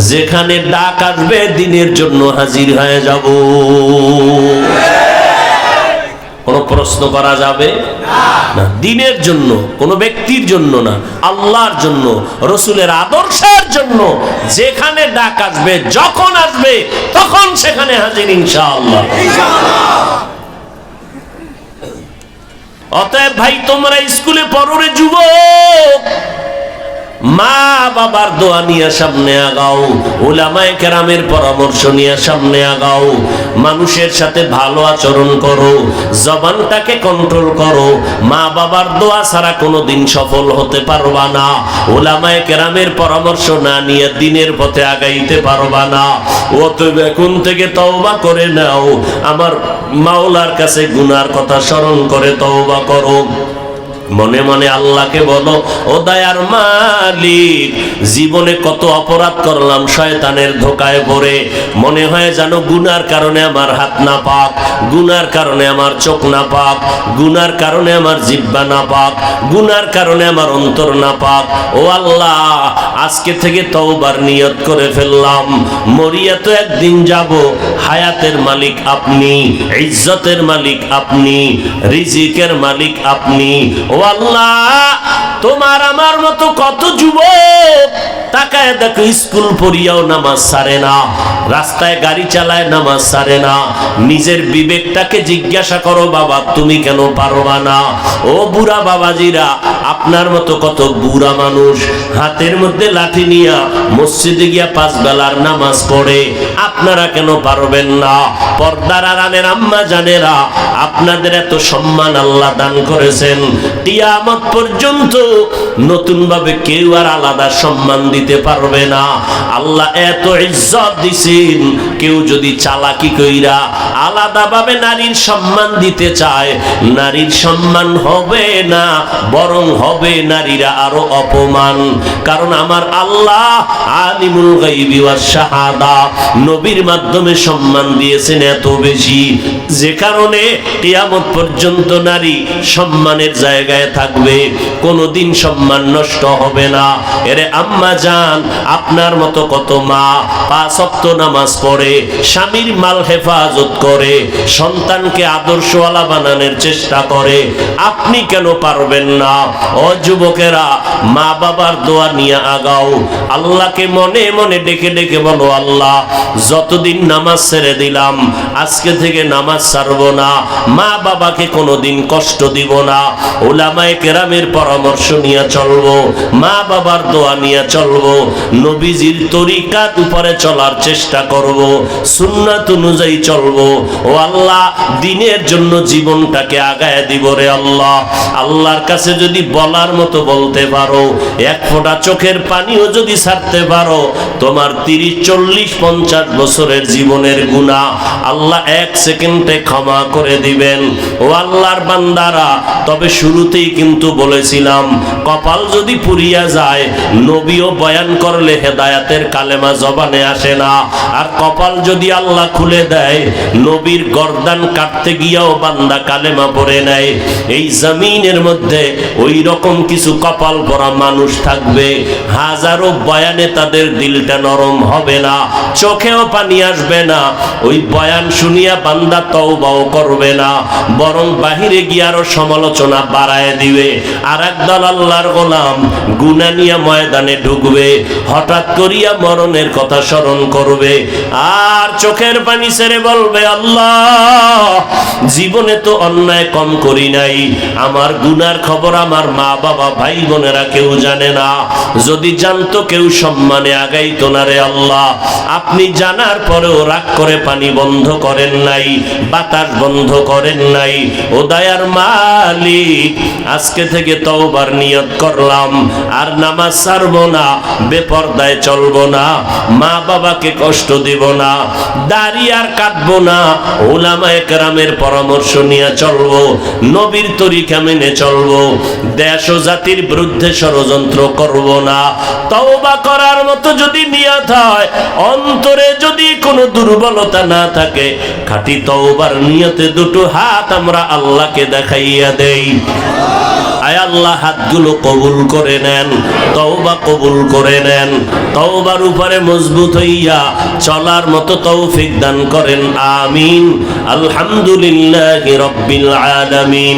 যেখানে ডাক আসবে দিনের জন্য হাজির হয়ে যাব। কোনো প্রশ্ন করা যাবে না। দিনের জন্য, কোনো ব্যক্তির জন্য না, আল্লাহর জন্য, রসুলের আদর্শের জন্য। যেখানে ডাক আসবে, যখন আসবে, তখন সেখানে হাজির ইনশাআল্লাহ। অতএব ভাই, তোমরা স্কুলে পড়ো রে যুবক। মা বাবার দোয়া নিয়ে সামনে আগাও, উলামায়ে কেরামের পরামর্শ নিয়ে সামনে আগাও। মানুষের সাথে ভালো আচরণ করো, জবানটাকে কন্ট্রোল করো। মা বাবার দোয়া ছাড়া কোনোদিন সফল হতে পারবা না। উলামায়ে কেরামের পরামর্শ না নিয়ে দিনের পথে আগাইতে পারবা না। অতএব এখন থেকে তওবা করে নাও। আমার মাওলার কাছে গুনার কথা স্মরণ করে তওবা করো। মনে মনে আল্লাহকে বলো, ও দয়ার মালিক, জীবনে কত অপরাধ করলাম শয়তানের ধোকায় পড়ে। মনে হয় যেন গুনার কারণে আমার হাত না পাক, গুনার কারণে আমার চোখ না পাক, গুনার কারণে আমার জিহ্বা না পাক, গুনার কারণে আমার অন্তর না পাক। ও আল্লাহ, আজকে থেকে তওবার নিয়ত করে ফেললাম। মরিয়া তো একদিন যাব। হায়াতের মালিক আপনি, ইজ্জতের মালিক আপনি, রিজিকের মালিক আপনি। ও আল্লাহ, তোমার আমার মতো কত যুবক তাকায় দেখো, স্কুল পড়িয়াও নামাজ ছাড়ে না, রাস্তায় গাড়ি চালায় নামাজ ছাড়ে না। নিজের বিবেকটাকে জিজ্ঞাসা করো, বাবা তুমি কেন পারবা না? ও বুড়া বাবাজিরা, আপনার মতো কত বুড়া মানুষ হাতের মধ্যে লাঠি নিয়া মসজিদে গিয়া 5 বেলার নামাজ পড়ে, আপনারা কেন পারবেন না? পর্দার আড়ালের আম্মা জানেরা, আপনাদের এত সম্মান আল্লাহ দান করেছেন, কিয়ামত পর্যন্ত নতুন ভাবে কেউ আর আলাদা সম্মান দিতে পারবে না। আল্লাহ এত ইজ্জত দিছেন, কেউ যদি চালাকি কইরা আলাদা ভাবে নারীর সম্মান দিতে চায়, নারীর সম্মান হবে না, বরং হবে নারীরা আরো অপমান। কারণ আমার আল্লাহ আলিমুল গায়বি ওয়াস শাহাদা, নবীর মাধ্যমে সম্মান দিয়েছেন এত বেশি, যে কারণে কিয়ামত পর্যন্ত নারী সম্মানের জায়গায় থাকবে, কোনোদিন সম্মান নষ্ট হবে না। এরে আম্মা জান, আপনার মতো কত মা 5 ওয়াক্ত নামাজ পড়ে, স্বামীর মাল হেফাজত করে, সন্তানকে আদর্শওয়ালা বানানোর চেষ্টা করে, আপনি কেন পারবেন না? ও যুবকেরা, মা বাবার দোয়া নিয়ে আগাও। আল্লাহকে মনে মনে ডেকে ডেকে বলো, আল্লাহ যতদিন নামাজ ছেড়ে দিলাম, আজকে থেকে নামাজ ছাড়বো না, মা বাবাকে কোনোদিন কষ্ট দিব না। উলামায়ে কেরামের পরামর্শ নিয়ে চলবো, মা বাবার দোয়া নিয়ে চলবো, নবীজির তরিকার উপরে চলার চেষ্টা করব, সুন্নাত অনুযায়ী চলবো। ও আল্লাহ, দিনের জন্য জীবনটাকে আগায় দিব রে আল্লাহ। আল্লাহর কাছে যদি বলার মতো বলতে পারো, এক ফোঁটা চোখের পানিও যদি ছাড়তে পারো, তোমার 30, 40, 50 বছরের জীবনের গুনাহ আল্লাহ 1 সেকেন্ডে ক্ষমা করে দিবেন। ও আল্লাহর বান্দারা, তবে শুরুতেই কিন্তু বলেছিলাম, কপাল যদি পুড়িয়া যায়, নবীও বয়ান করলে হেদায়াতের কালেমা জবানে আসে না। আর কপাল যদি আল্লাহ খুলে দেয়, নবীর গর্দান কাটতে গিয়াও বান্দা কালেমা পড়ে নেয়। এই জমিনের মধ্যে ওই রকম কিছু কপাল পরা মানুষ থাকবে, হাজারো বয়ানে তাদের দিলটা নরম হবে না, চোখেও পানি আসবে না, ওই বয়ান শুনিয়া বান্দা তওবাও করবে না, বরং বাহিরে গিয়ে আরো সমালোচনা বাড়ায় দিবে। আর একদল আল্লাহর গোলাম গুনাহ নিয়ে ময়দানে ঢুকবে, হঠাৎ করিয়া মরণের কথা স্মরণ করবে আর চোখের পানি ছেড়ে বলবে, আল্লাহ জীবনে তো অন্যায় কম করি নাই, আমার গুনার খবর আমার মা বাবা ভাই বোনেরা কেউ জানে না, যদি জানতো কেউ সম্মানে আগাইতো না রে আল্লাহ। আপনি জানার পরেও রাগ করে পানি বন্ধ করেন নাই, বাতাস বন্ধ করেন নাই। ও দয়ার মালিক, আজকে থেকে তওবার নিয়ত করলাম, আর নামাজ ছাড়বো না, বেপরদায় চলবো না, মা বাবাকে কষ্ট দিব না, দাড়ি আর কাটবো না, উলামায়ে কেরামের পরামর্শ নিয়ে চলবো, নবীর তরিকা মেনে চলবো, দেশ ও জাতির বিরুদ্ধে ষড়যন্ত্র করব না। তওবা করার মতো যদি নিয়ত হয়, অন্তরে যদি কোনো দুর্বলতা না থাকে, খাঁটি তওবার নিয়তে দুটো হাত আমরা আল্লাহকে দেখাইয়া দেই। আয় আল্লাহ, হাতগুলো কবুল করে নেন, তওবা কবুল করে নেন, তওবার উপরে মজবুত হইয়া চলার মতো তৌফিক দান করেন। আমিন। আলহামদুলিল্লাহি রাব্বিল আলামিন।